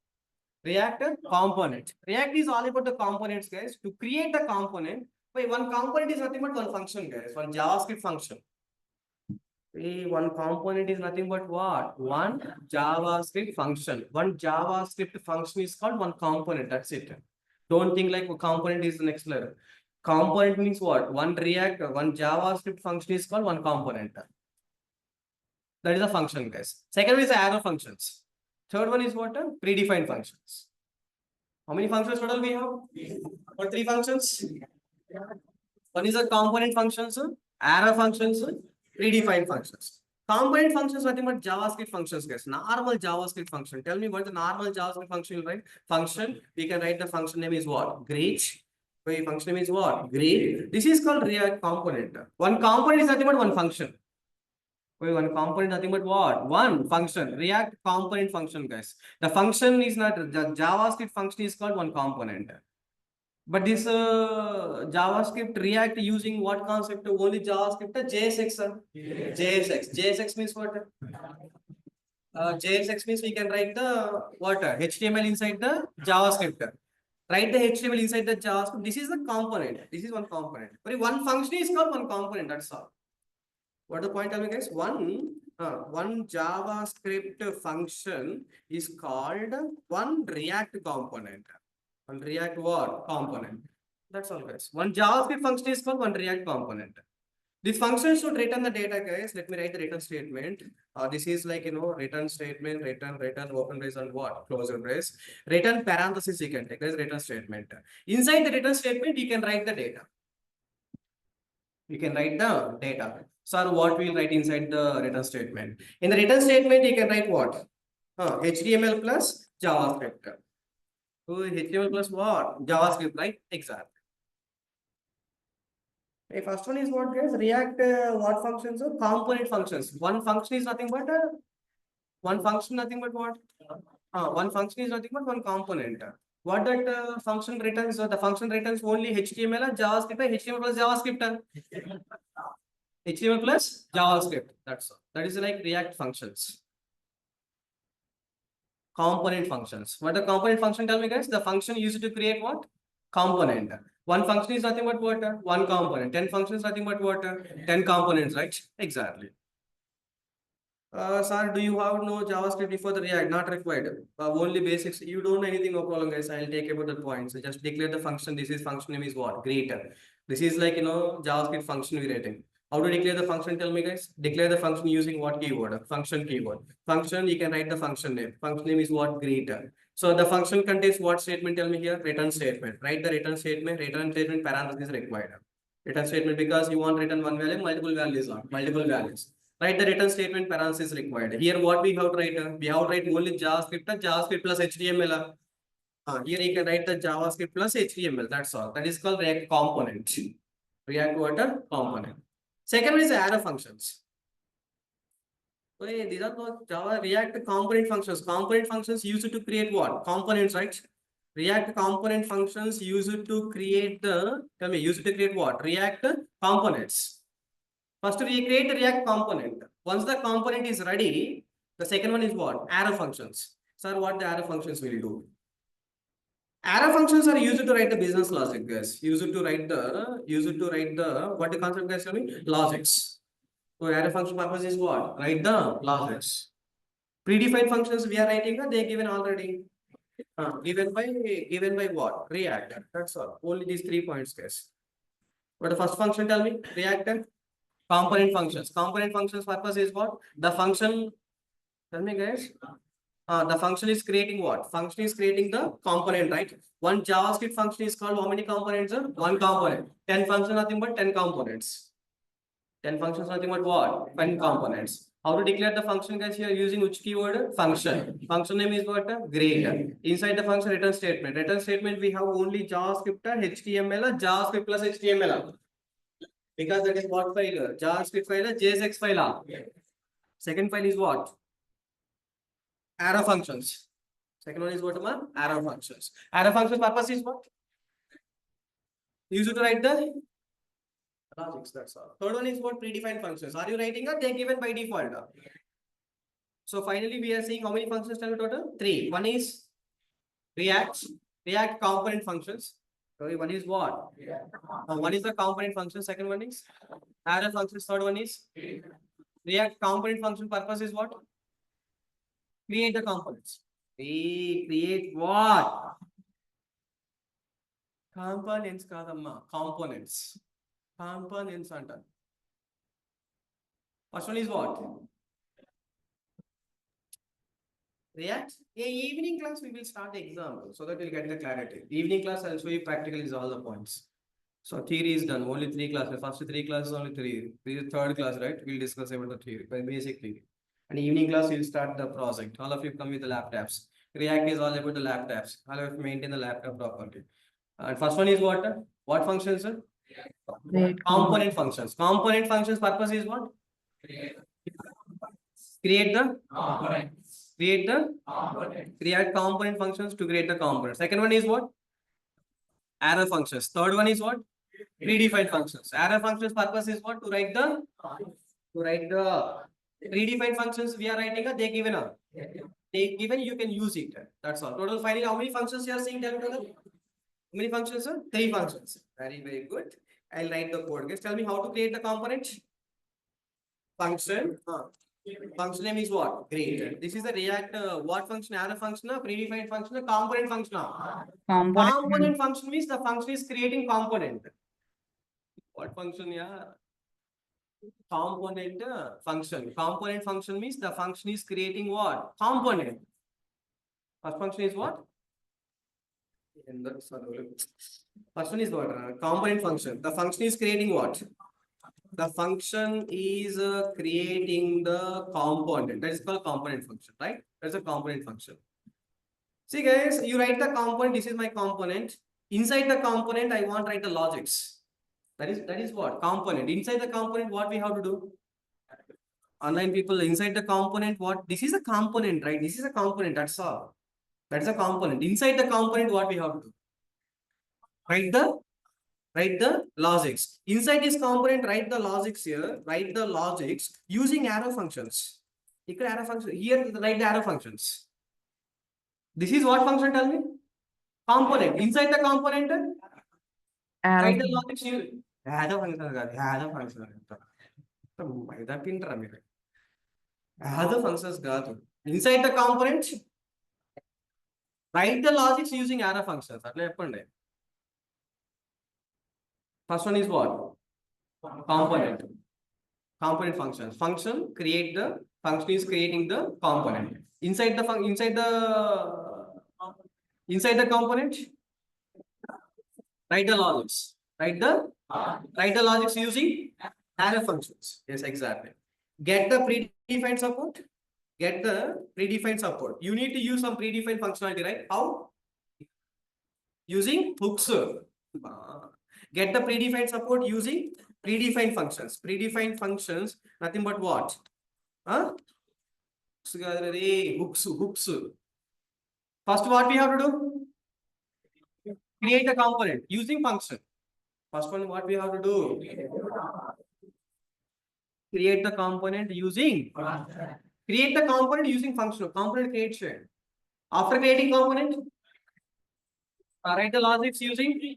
React component. React is all about the components, guys. To create the component, one component is nothing but one function, guys. One JavaScript function. One component is nothing but what? One JavaScript function. One JavaScript function is called one component. That's it. Don't think like a component is the next level. Component means what? One React, one JavaScript function is called one component. That is a function, guys. Second one is arrow functions. Third one is what? Predefined functions. How many functions total we have? What 3 functions? One is a component functions, arrow functions, predefined functions. Component functions nothing but JavaScript functions, guys. Normal JavaScript function. Tell me what the normal JavaScript function will write. Function. We can write the function name is what? Great. Function name is what? Great. This is called React component. One component is nothing but one function. One component nothing but what? One function. React component function, guys. The function is not the JavaScript function is called one component. But this JavaScript React using what concept? Only JavaScript JSX. JSX. JSX means what? JSX means we can write the what? HTML inside the JavaScript. Write the HTML inside the JavaScript. This is the component. This is one component. But one function is called one component. That's all. What the point, tell me guys? One JavaScript function is called one React component. One React what? Component. That's all guys. One JavaScript function is called one React component. This function should return the data, guys. Let me write the return statement. This is like, return statement, return, open brace and what? Closure brace. Return parenthesis you can take as return statement. Inside the return statement, you can write the data. You can write the data. So what we'll write inside the return statement. In the return statement, you can write what? HTML plus JavaScript. So HTML plus what? JavaScript, right? Exactly. Okay, first one is what, guys? React what functions? Component functions. One function is nothing but one function, nothing but what? One function is nothing but one component. What that function returns? The function returns only HTML or JavaScript. HTML plus JavaScript. HTML plus JavaScript. That's all. That is like React functions. Component functions. What the component function, tell me guys? The function used to create what? Component. One function is nothing but what? One component. 10 functions nothing but what? 10 components, right? Exactly. Sir, do you have no JavaScript before the React? Not required. Only basics. You don't know anything, no problem, guys. I'll take about the points. So just declare the function. This is function name is what? Greater. This is like, JavaScript function we're writing. How to declare the function? Tell me, guys. Declare the function using what keyword? Function keyword. Function, you can write the function name. Function name is what? Greater. So the function contains what statement? Tell me here. Return statement. Write the return statement. Return statement parenthesis is required. Return statement because you want return one value, multiple values are multiple values. Write the return statement parenthesis required. Here what we have to write? We have to write only JavaScript plus HTML. Here you can write the JavaScript plus HTML. That's all. That is called React component. React water component. Second one is arrow functions. So these are the Java React component functions. Component functions used to create what? Components, right? React component functions used to create used to create what? React components. First, we create the React component. Once the component is ready, the second one is what? Arrow functions. Sir, what the arrow functions will do? Arrow functions are used to write the business logic, guys. Used to write the what the concept, guys, tell me? Logics. So arrow function purpose is what? Write the logics. Predefined functions we are writing, they are given already. Given by what? React. That's all. Only these 3 points, guys. What the first function, tell me? React. Component functions. Component functions purpose is what? The function, tell me guys. The function is creating what? Function is creating the component, right? One JavaScript function is called how many components? One component. 10 functions, nothing but 10 components. 10 functions, nothing but what? 10 components. How to declare the function, guys? Here using which keyword? Function. Function name is what? Great. Inside the function return statement. Return statement we have only JavaScript, HTML, JavaScript plus HTML. Because that is what file? JavaScript file, JSX file. Second file is what? Arrow functions. Second one is what? Arrow functions. Arrow functions purpose is what? Used to write the logics, that's all. Third one is what? Predefined functions. Are you writing or they are given by default? So finally we are seeing how many functions total? 3. One is React component functions. Sorry, one is what? One is the component function. Second one is arrow functions. Third one is React component function purpose is what? Create the components. We create what? Components kadamma. Components. Components under. First one is what? React. Evening class we will start the example so that we'll get the clarity. Evening class I'll show you practical is all the points. So theory is done. Only 3 classes. First 3 classes only 3. This is third class, right? We'll discuss about the theory, basic theory. And evening class we'll start the project. All of you come with the laptops. React is all about the laptops. All of you maintain the laptop properly. And first one is what? What functions? Component functions. Component functions purpose is what? Create the component. Create the component. Create component functions to create the component. Second one is what? Arrow functions. Third one is what? Predefined functions. Arrow functions purpose is what? To write the predefined functions we are writing. They given you can use it. That's all. Total finally how many functions you are seeing? Tell me total. many functions, sir? 3 functions. Very, very good. I'll write the code. Guys, tell me how to create the component. Function. Function name is what? Great. This is the React. What function? Arrow function, predefined function, component function. Component function means the function is creating component. What function? Yeah. Component function. Component function means the function is creating what? Component. First function is what? First one is what? Component function. The function is creating what? The function is creating the component. That is called component function, right? That's a component function. See, guys, you write the component. This is my component. Inside the component, I want to write the logics. That is what? Component. Inside the component, what we have to do? Online people, inside the component, what? This is a component, right? This is a component. That's all. That's a component. Inside the component, what we have to do? Write the logics. Inside this component, write the logics here. Write the logics using arrow functions. Here, arrow function. Here, write the arrow functions. This is what function? Tell me. Component. Inside the component, write the logics using arrow function. Arrow function. Arrow functions. Inside the component, write the logics using arrow functions. First one is what? Component. Component functions. Function create the function is creating the component. Inside the component, write the logics. Write the logics using arrow functions. Yes, exactly. Get the predefined support. Get the predefined support. You need to use some predefined functionality, right? How? Using hooks. Get the predefined support using predefined functions. Predefined functions, nothing but what? Hooks. First, what we have to do? Create a component using function. First one, what we have to do? Create the component using function. Component creation. After creating component, write the logics using.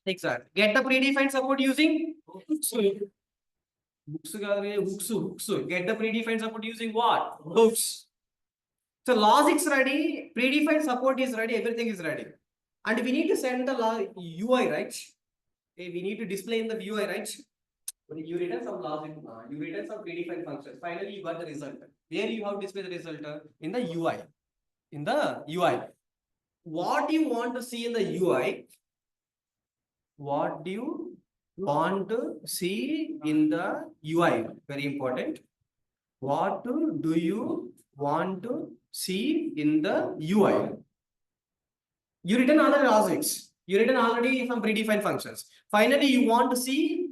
Exactly. Get the predefined support using hooks. Get the predefined support using what? Hooks. So logics ready, predefined support is ready, everything is ready. And we need to send the UI, right? Okay, we need to display in the UI, right? You written some logic, you written some predefined functions. Finally, you got the result. Where you have displayed the result? In the UI. In the UI. What you want to see in the UI? What do you want to see in the UI? Very important. What do you want to see in the UI? You written all the logics. You written already some predefined functions. Finally, you want to see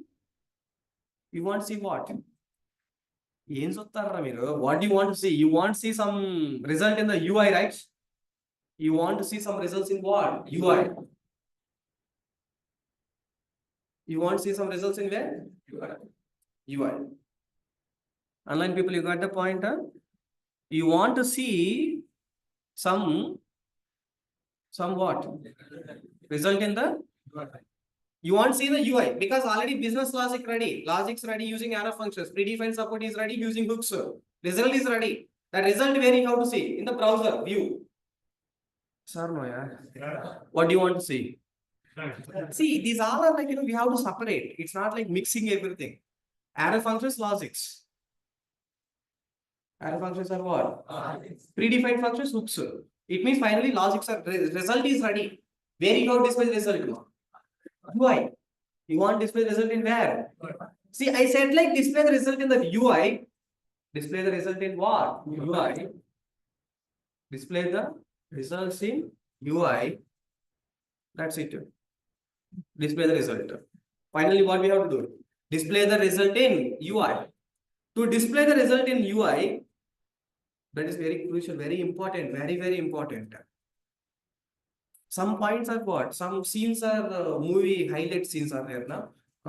what? What do you want to see? You want to see some result in the UI, right? You want to see some results in what? UI. You want to see some results in where? UI. Online people, you got the point, huh? You want to see some what? Result in the you want to see the UI because already business logic ready. Logics ready using arrow functions. Predefined support is ready using hooks. Result is ready. The result where you have to see in the browser view. Sir, no, yeah. What do you want to see? See, these all are like, we have to separate. It's not like mixing everything. Arrow functions, logics. Arrow functions are what? Predefined functions, hooks. It means finally logics are result is ready. Where you have to display the result? UI. You want display the result in where? See, I said like display the result in the UI. Display the result in what? UI. Display the results in UI. That's it. Display the result. Finally, what we have to do? Display the result in UI. To display the result in UI, that is very crucial, very important, very, very important. Some points are what? Some scenes are movie highlight scenes are there now.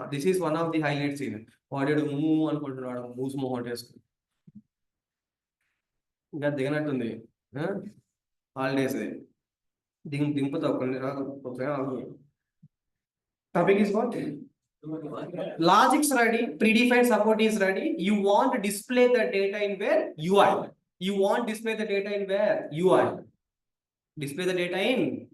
This is one of the highlight scene. What did you move on? Moves more ఇంకా దిగనట్టుంది holidays Topic is what? Logic's ready, predefined support is ready. You want to display the data in where? UI. You want display the data in where? UI. Display the data in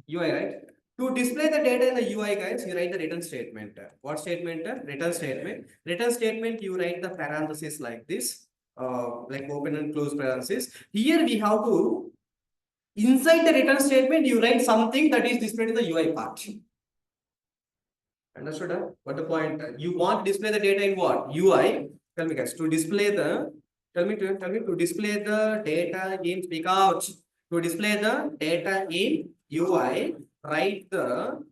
UI, right? To display the data in the UI, guys, you write the return statement. What statement? Return statement. Return statement, you write the parentheses like this, like open and close parentheses. Here we have to, inside the return statement, you write something that is displayed in the UI part. Understood? What the point? You want to display the data in what? UI. Tell me, guys, to display the, tell me to display the data in, speak out. To display the data in UI, write the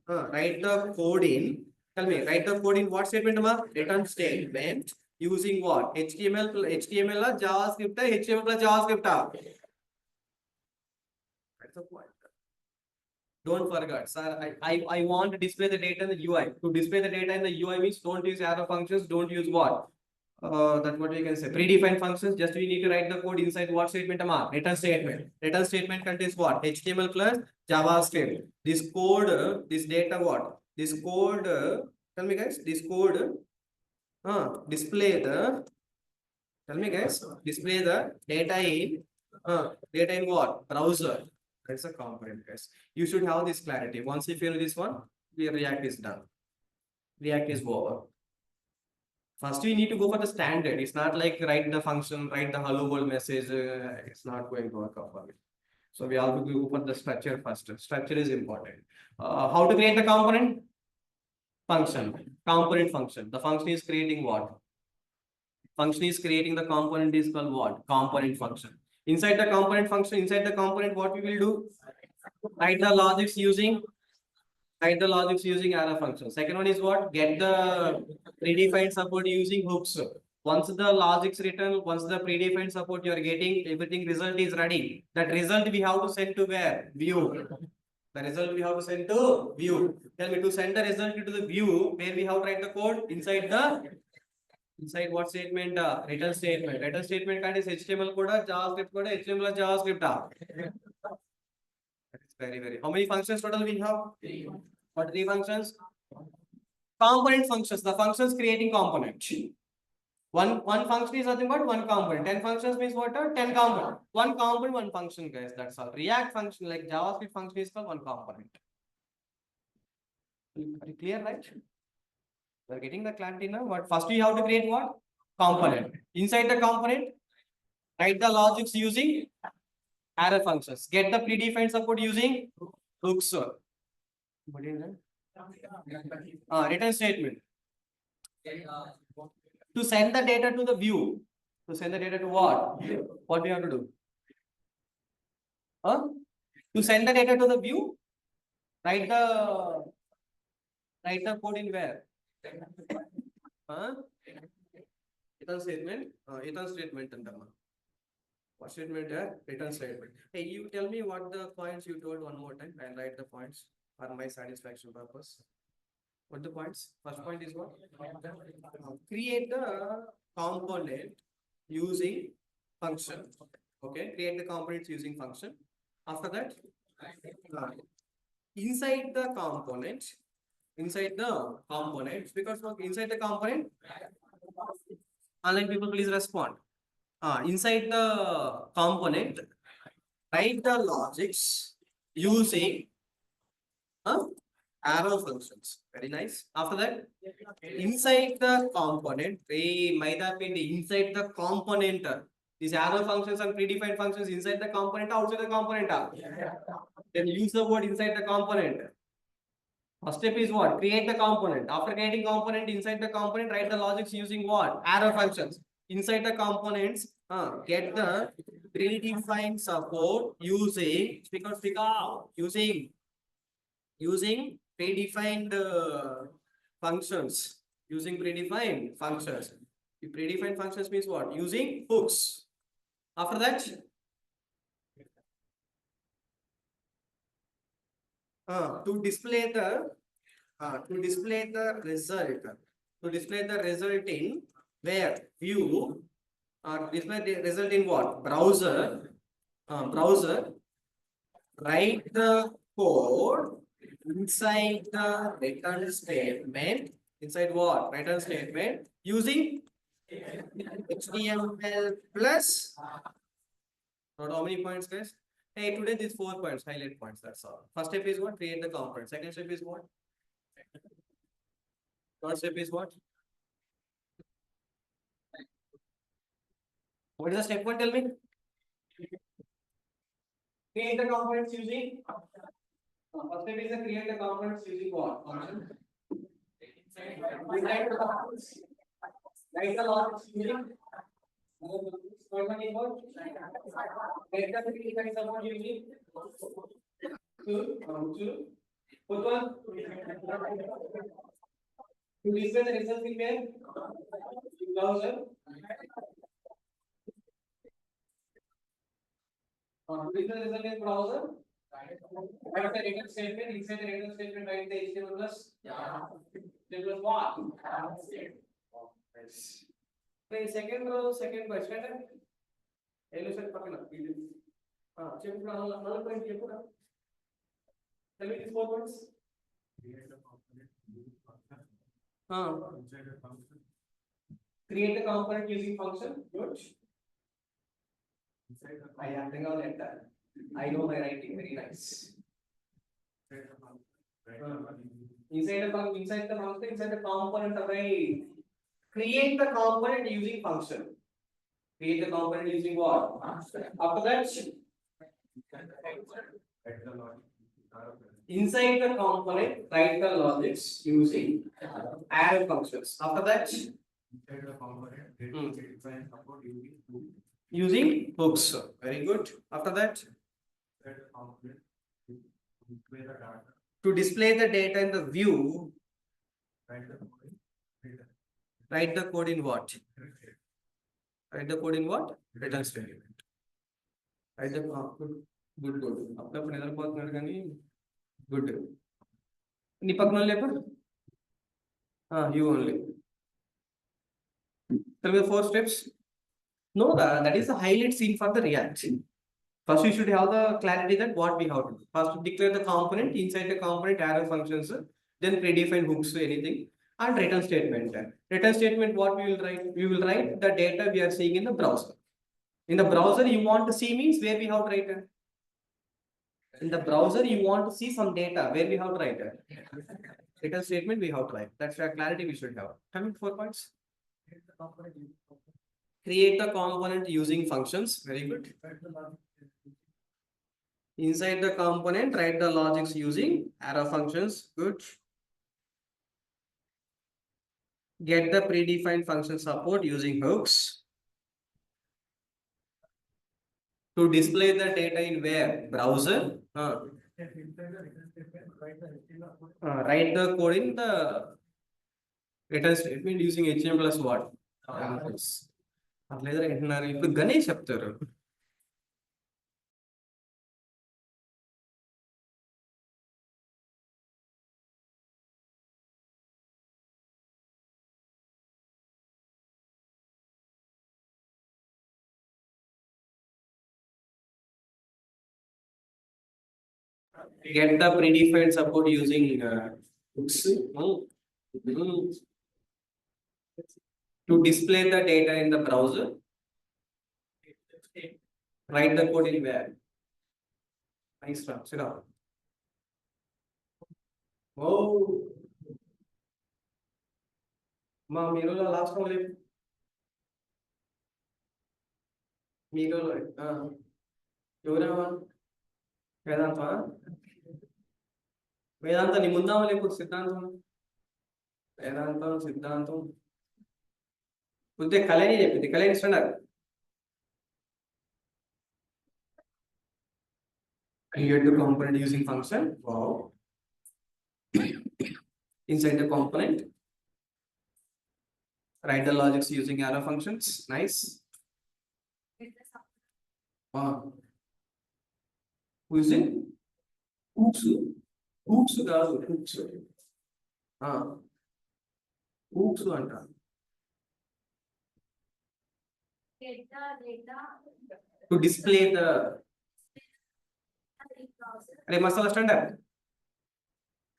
code in. Tell me, write the code in what statement? Return statement using what? HTML or JavaScript, HTML plus JavaScript. That's the point. Don't forget, sir. I want to display the data in the UI. To display the data in the UI means don't use arrow functions. Don't use what? That's what we can say. Predefined functions. Just we need to write the code inside what statement? Return statement. Return statement contains what? HTML plus JavaScript. This code, this data what? This code. Tell me, guys. This code. Display the. Tell me, guys. Display the data in what? Browser. That's a component, guys. You should have this clarity. Once you finish this one, your React is done. React is over. First, you need to go for the standard. It's not like write the function, write the hello world message. It's not going to work out for it. So we have to go for the structure first. Structure is important. How to create the component? Function. Component function. The function is creating what? Function is creating the component is called what? Component function. Inside the component function, inside the component, what we will do? Write the logics using arrow function. Second one is what? Get the predefined support using hooks. Once the logic's written, once the predefined support you are getting, everything result is ready. That result we have to send to where? View. The result we have to send to view. Tell me to send the result to the view, where we have to write the code inside what statement? Return statement. Return statement contains HTML code, JavaScript code, HTML JavaScript. That's very. How many functions total we have? What 3 functions? Component functions. The functions creating component. One function is nothing but one component. 10 functions means what? 10 component. One component, one function, guys. That's all. React function like JavaScript function is called one component. Are you clear, right? We're getting the clarity now. But first you have to create what? Component. Inside the component, write the logics using arrow functions. Get the predefined support using hooks. What is that? Return statement. To send the data to the view. To send the data to what? What we have to do? To send the data to the view, write the code in where? Return statement. Return statement. What statement? Return statement. Hey, you tell me what the points you told one more time. I'll write the points for my satisfaction purpose. What the points? First point is what? Create the component using function. Okay, create the components using function. After that, inside the component, because inside the component, online people please respond. Inside the component, write the logics using arrow functions. Very nice. After that, inside the component, inside the component, these arrow functions and predefined functions inside the component, outside the component. Then use the word inside the component. First step is what? Create the component. After creating component, inside the component, write the logics using what? Arrow functions. Inside the components, get the predefined support using predefined functions. Using predefined functions. Predefined functions means what? Using hooks. After that, to display the result in where? View. Display the result in what? Browser. Write the code inside the return statement. Inside what? Return statement using HTML plus. Not how many points, guys? Hey, today these 4 points, highlight points. That's all. First step is what? Create the component. Second step is what? Third step is what? What is the step one? Tell me. Create the components using. First step is create the components using what? Function. Write the logic using. Third one is what? Write the predefined support using. Two. Fourth one. To display the results in where? In browser. To display the result in browser. Write the return statement. Inside the return statement, write the HTML plus. Plus what? Second row, second question. Hello, sir. Check another point here. Tell me these 4 points. Create a component using function. Good. I am thinking like that. I know my writing very nice. Inside the function, inside the component array. Create the component using function. Create the component using what? After that, inside the component, write the logics using arrow functions. After that, using hooks. Very good. After that, to display the data in the view, write the code in what? Write the code in what? Return statement. Write the good. After another part, good. You only. Tell me the 4 steps. No, that is the highlight scene for the React. First, you should have the clarity that what we have to do. First, declare the component, inside the component, arrow functions, then predefine hooks to anything, and return statement. Return statement, what we will write? We will write the data we are seeing in the browser. In the browser, you want to see means where we have to write it. In the browser, you want to see some data where we have to write it. Return statement we have to write. That's the clarity we should have. Coming 4 points. Create the component using functions. Very good. Inside the component, write the logics using arrow functions. Good. Get the predefined function support using hooks. To display the data in where? Browser. Write the code in the return statement using HTML plus what? ఇప్పుడు గణేష్ చెప్తారు. Get the predefined support using hooks. To display the data in the browser, write the code in where? Nice one. Sit down. Oh, ma, మీరు last one లేదు. మీరు ఎవరేమా వేదాంత వేదాంత నీ ముందామా లేకపోతే సిద్ధాంతం వేదాంతం సిద్ధాంతం కొద్దిగా కళ్యాణి చెప్పింది. కళ్యాణి ఇస్తున్నారు. Create the component using function. Wow. Inside the component, write the logics using arrow functions. Nice. Wow. Using hooks. Hooks కాదు hooks. Hooks అంట. To display the Are must understand that?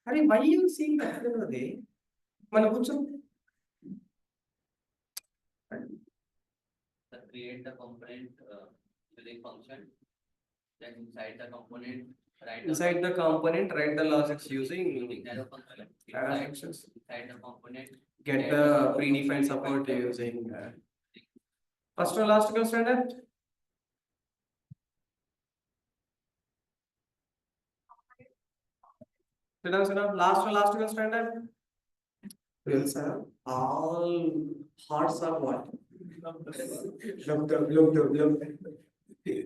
Are why are you seeing that? Man, create the component using function. Then inside the component, write the logics using arrow function. arrow functions. Inside the component, Get the predefined support using first or last standard. Sit down. Last standard. Will sir, all hearts are what? Look.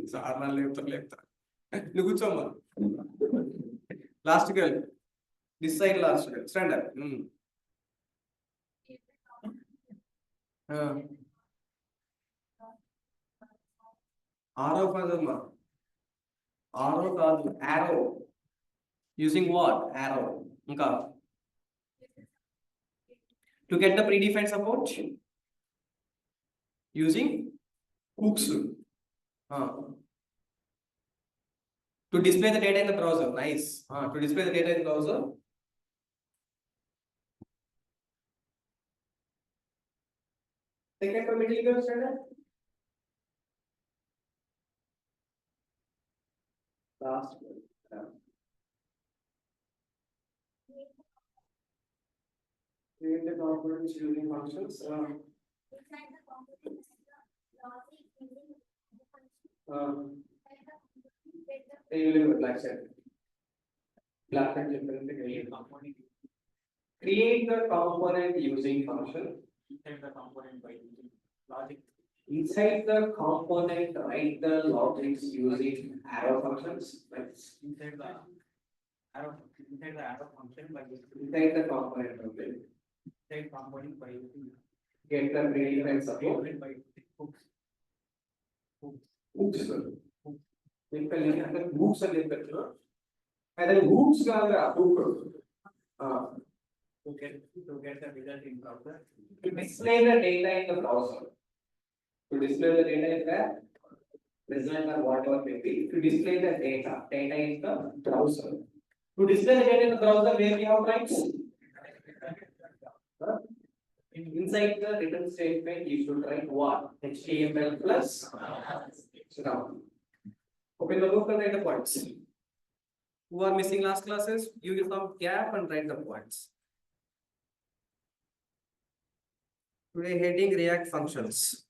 Sarna left. Look at last girl. This side last girl. Stand up. Arrow kadamma. Arrow kadu. Arrow. Using what? Arrow. Inka. To get the predefined support. Using hooks. To display the data in the browser. Nice. To display the data in the browser. Second middle standard. Last. Create the components using functions. Create the component using function. Inside the component by using logic. Inside the component, write the logics using arrow functions. Inside the arrow function by inside the component. Okay. Inside component by using get the predefined support by hooks. Hooks. Hooks and then hooks are to get the result in browser. To display the data in the browser. To display the data in the result or whatever may be. To display the data in the browser. To display the data in the browser, where we have rights. Inside the return statement, you should write what? HTML plus. So now, open the book and write the points. Who are missing last classes? You will some gap and write the points. Today heading React functions.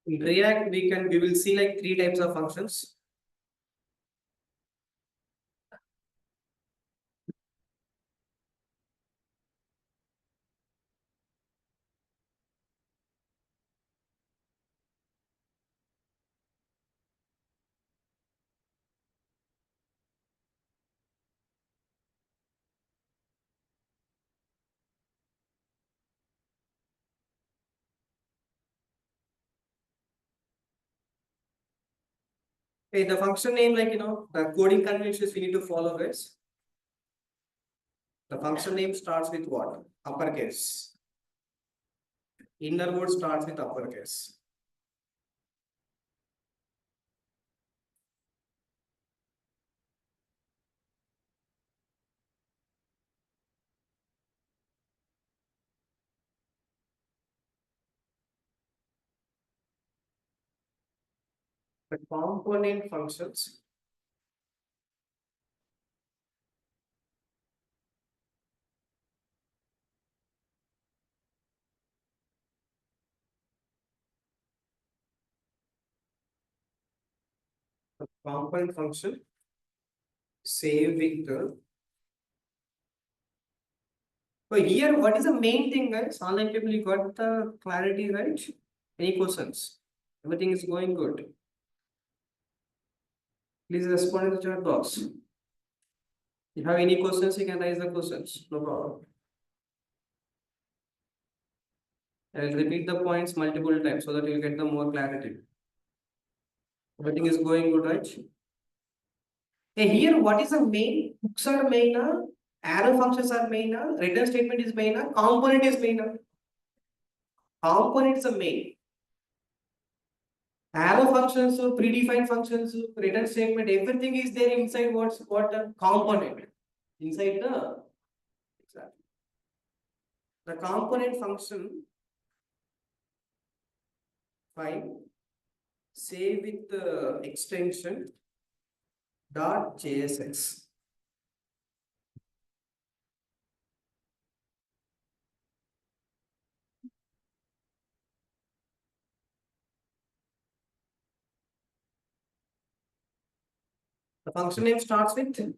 In React, we will see like 3 types of functions. Okay, the function name, like the coding conventions we need to follow is the function name starts with what? Uppercase. Inner word starts with uppercase. The component functions. The component function save Victor. So here, what is the main thing, guys? Online people, you got the clarity, right? Any questions? Everything is going good. Please respond in the chat box. If you have any questions, you can raise the questions. No problem. I will repeat the points multiple times so that you will get the more clarity. Everything is going good, right? Hey, here, what is the main? Hooks are main, arrow functions are main, return statement is main, component is main. Component is the main. Arrow functions, so predefined functions, return statement, everything is there inside what the component. Inside the exactly. The component function file save with the extension dot .jsx. The function name starts with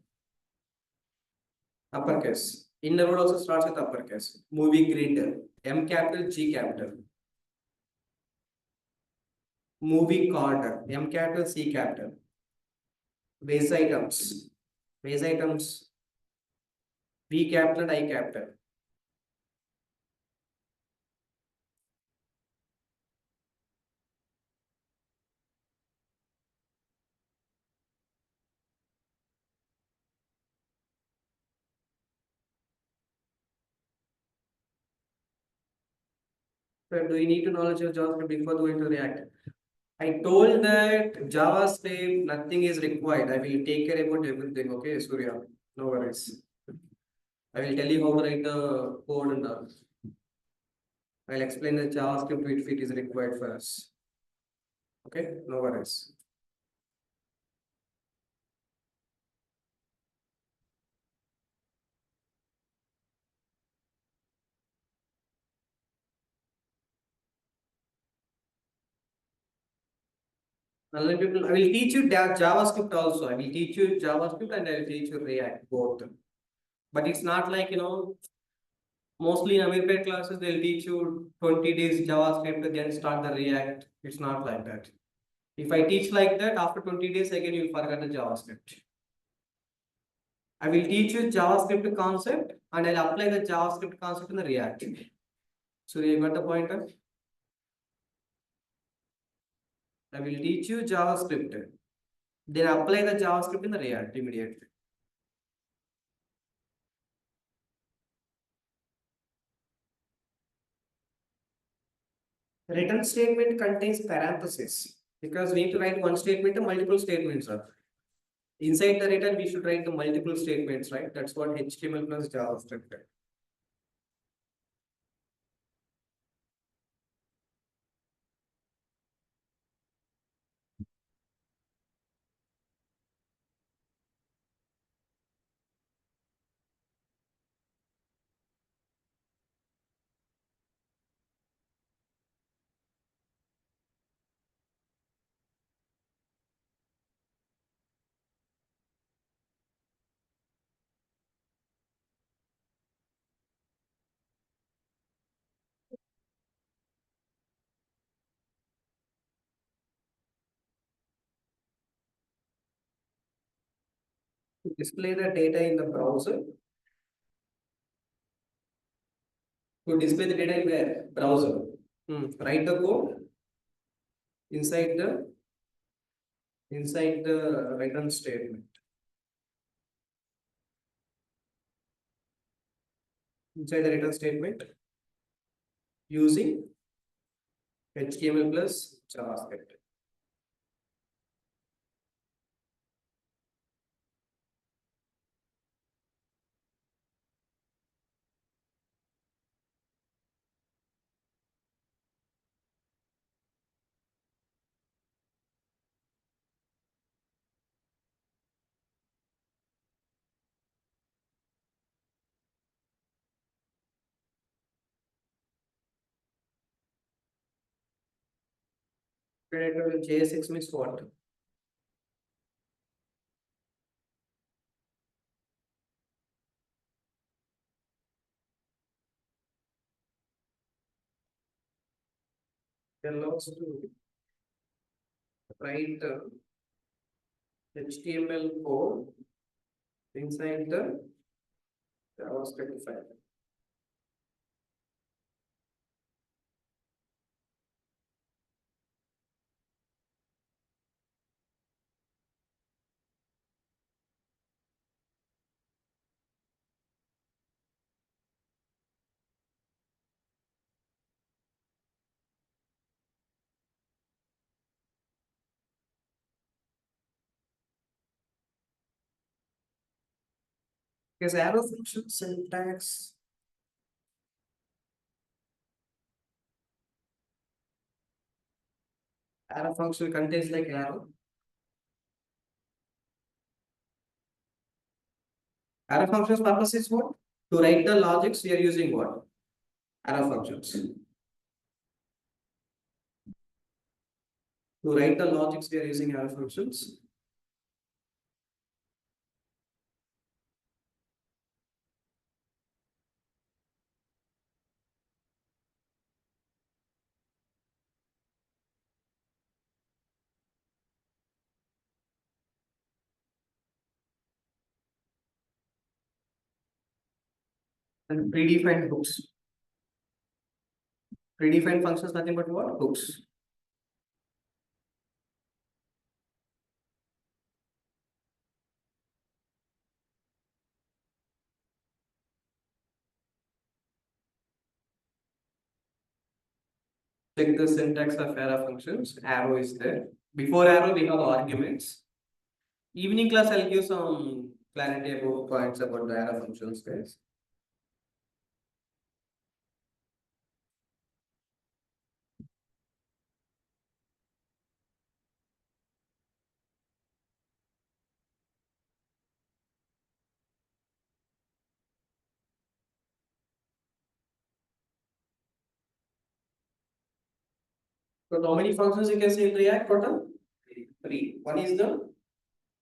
uppercase. Inner word also starts with uppercase. Movie grid, M capital, G capital. Movie card, M capital, C capital. Base items, V capital, I capital. So do you need to knowledge of JavaScript before going to React? I told that JavaScript, nothing is required. I will take care about everything. Okay, Surya, no worries. I will tell you how to write the code and all. I'll explain the JavaScript if it is required for us. Okay, no worries. Online people, I will teach you JavaScript also. I will teach you JavaScript and I will teach you React both. But it's not like, mostly in American classes, they'll teach you 20 days JavaScript, then start the React. It's not like that. If I teach like that, after 20 days, again, you'll forget the JavaScript. I will teach you JavaScript concept and I'll apply the JavaScript concept in the React. So you got the pointer? I will teach you JavaScript. Then apply the JavaScript in the React immediately. Return statement contains parentheses because we need to write one statement and multiple statements are. Inside the return, we should write the multiple statements, right? That's what HTML plus JavaScript. To display the data in the browser. To display the data in where? Browser. Write the code inside the return statement. Inside the return statement using HTML plus JavaScript. JSX means what? Allows to write HTML code inside the JavaScript file. Because arrow function syntax. Arrow function contains like arrow. Arrow functions purpose is what? To write the logics, we are using what? Arrow functions. To write the logics, we are using arrow functions. And predefined hooks. Predefined functions nothing but what? Hooks. Check the syntax of arrow functions. Arrow is there. Before arrow, we have arguments. Evening class, I'll give some clarity about points about the arrow functions, guys. So how many functions you can see in React total? Three. One is the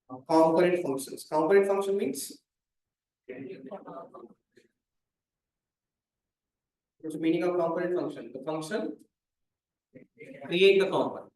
component functions. Component function means what's the meaning of component function? The function create the component.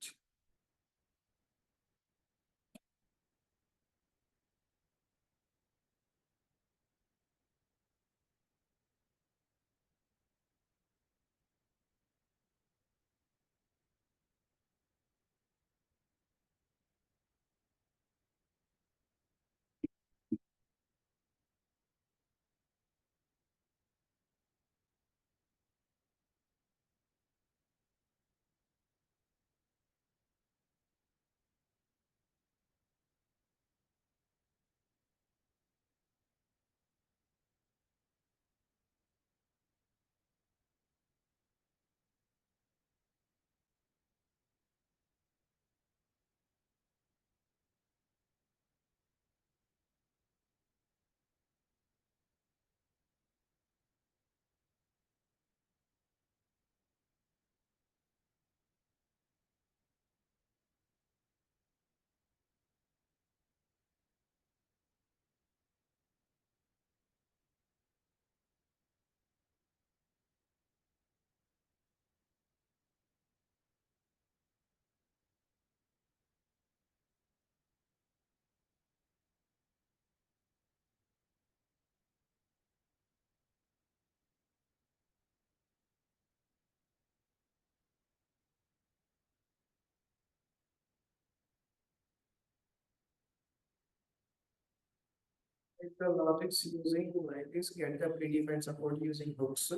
If the logics using like this, get the predefined support using hooks.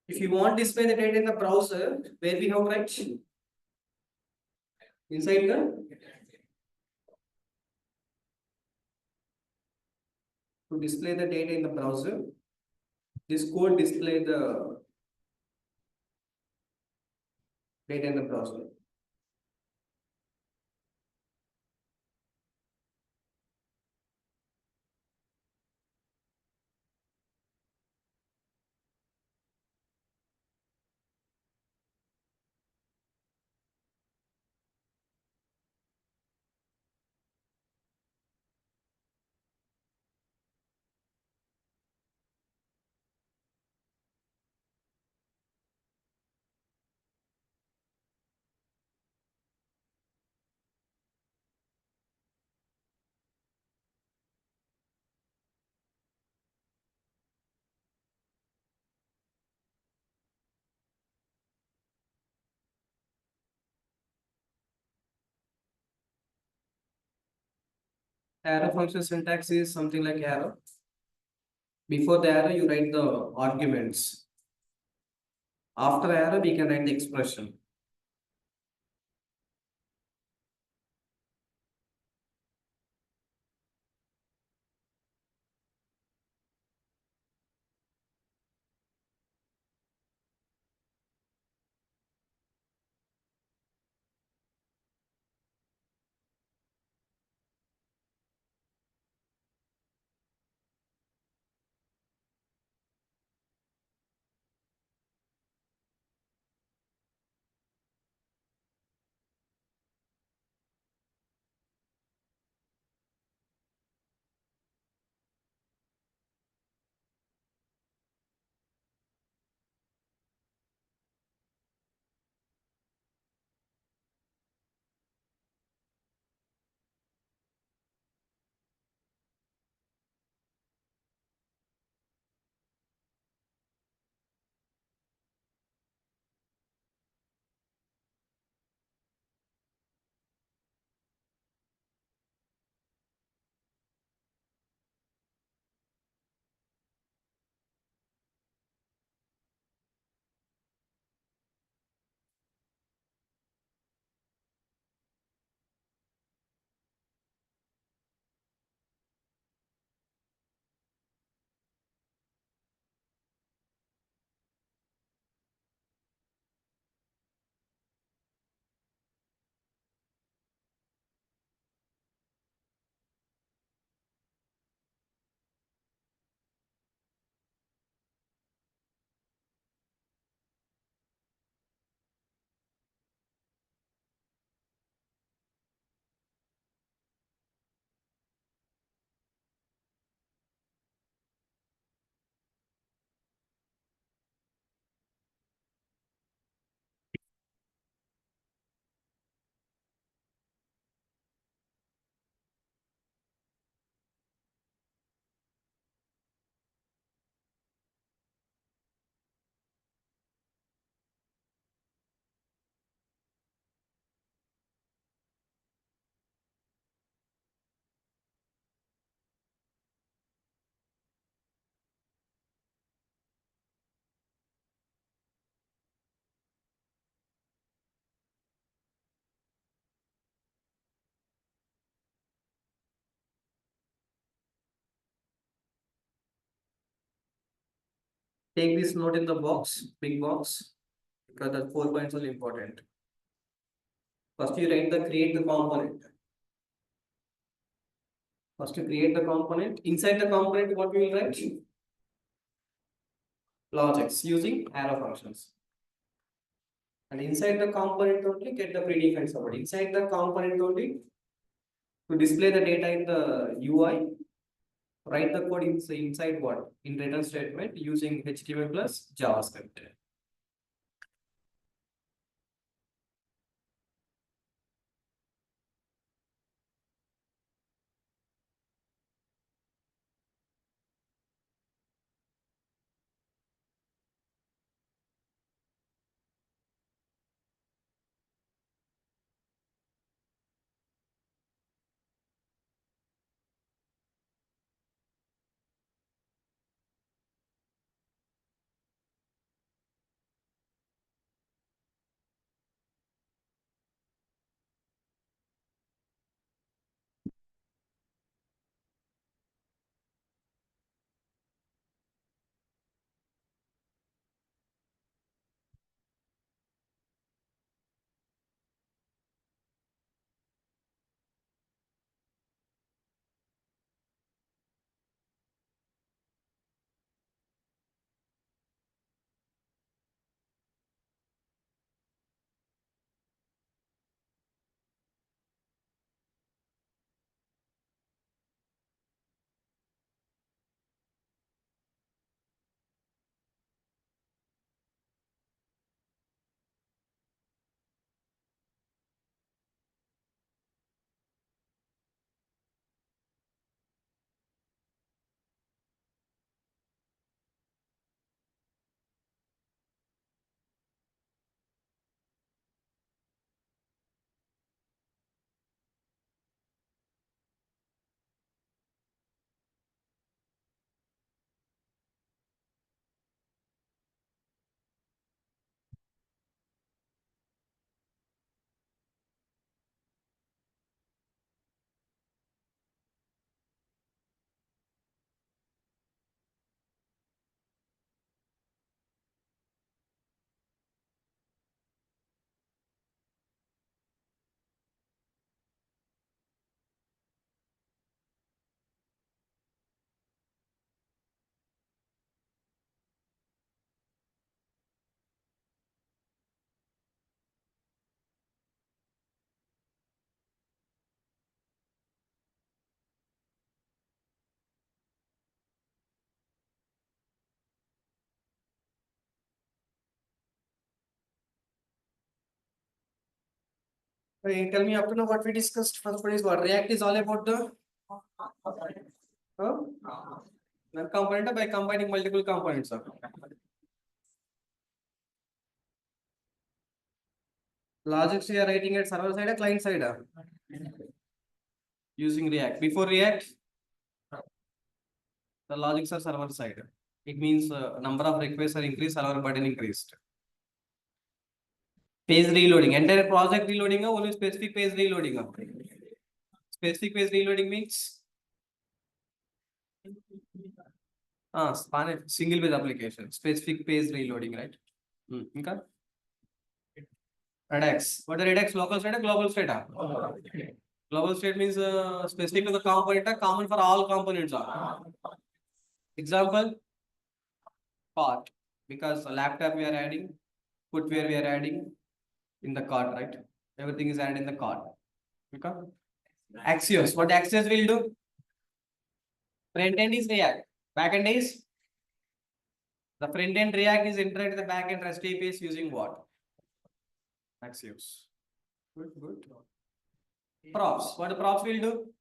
If you want display the data in the browser, where we have right? Inside the to display the data in the browser, this code display the data in the browser. Arrow function syntax is something like arrow. Before the arrow, you write the arguments. After arrow, we can write the expression. Take this note in the box, big box, because the 4 points are important. First you write the create the component. First you create the component. Inside the component, what we will write? Logics using arrow functions. And inside the component only get the predefined support. Inside the component only to display the data in the UI, write the code inside what? In return statement using HTML plus JavaScript. Okay, tell me up to now what we discussed. First one is what? React is all about the one component by combining multiple components. Logics we are writing at server side or client side? Using React. Before React, the logics are server side. It means number of requests are increased, server burden increased. Page reloading, entire project reloading, only specific page reloading. Specific page reloading means single page application. Specific page reloading, right? Okay. Redux. What is Redux? Local state or global state? Global state means specific to the component, common for all components. Example, cart. Because laptop we are adding, footwear we are adding in the cart, right? Everything is added in the cart. Okay. Axios. What Axios will do? Front end is React. Back end is the front end React is interact the back end REST APIs using what? Axios. Good. Props. What the props will do?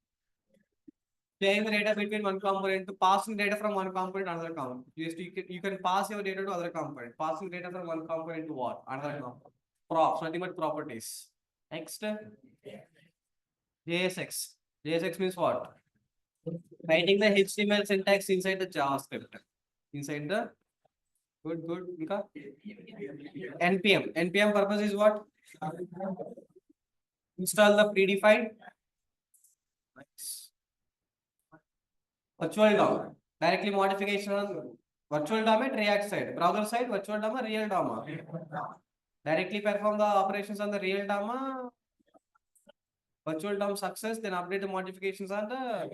Playing the data between one component to passing data from one component to another component. You can pass your data to other component. Passing data from one component to what? Another component. Props, nothing but properties. Next, JSX. JSX means what? Writing the HTML syntax inside the JavaScript. Inside the good. NPM. NPM purpose is what? Install the predefined. Nice. Virtual DOM. Directly modification Virtual DOM at React side. Browser side, virtual DOM, real DOM. Directly perform the operations on the real DOM. Virtual DOM success, then update the modifications on the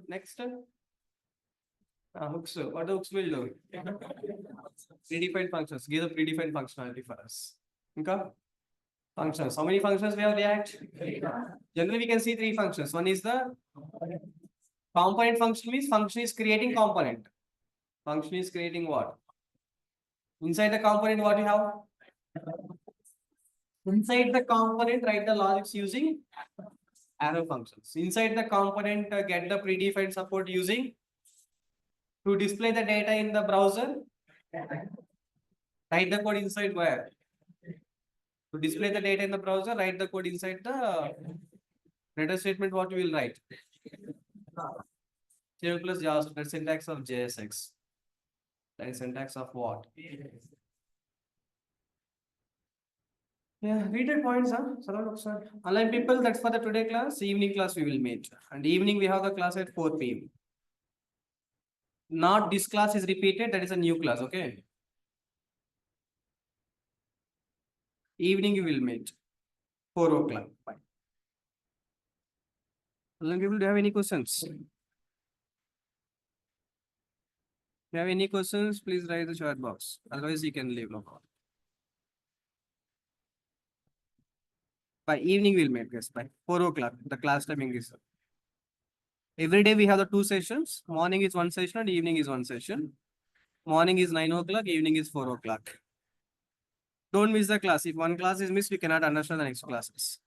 next. Hooks. What the hooks will do? Predefined functions. Give the predefined functionality for us. Okay? Functions. How many functions we have React? Generally, we can see three functions. One is the component function, means function is creating component. Function is creating what? Inside the component, what you have? Inside the component, write the logics using arrow functions. Inside the component, get the predefined support using to display the data in the browser. Write the code inside where? To display the data in the browser, write the code inside the return statement. What you will write? J plus JavaScript. That's syntax of JSX. That is syntax of what? Yeah, read points, huh? Online people, that's for the today class. Evening class we will meet. And evening we have the class at 4 p.m. Not this class is repeated, that is a new class, okay? Evening you will meet. 4 o'clock. Bye. Online people, do you have any questions? If you have any questions, please write in the chat box. Otherwise, you can leave. No problem. By evening, we'll meet, guys. By 4 o'clock, the class timing is. Every day we have the 2 sessions. Morning is 1 session and evening is 1 session. Morning is 9 o'clock, evening is 4 o'clock. Don't miss the class. If one class is missed, we cannot understand the next classes.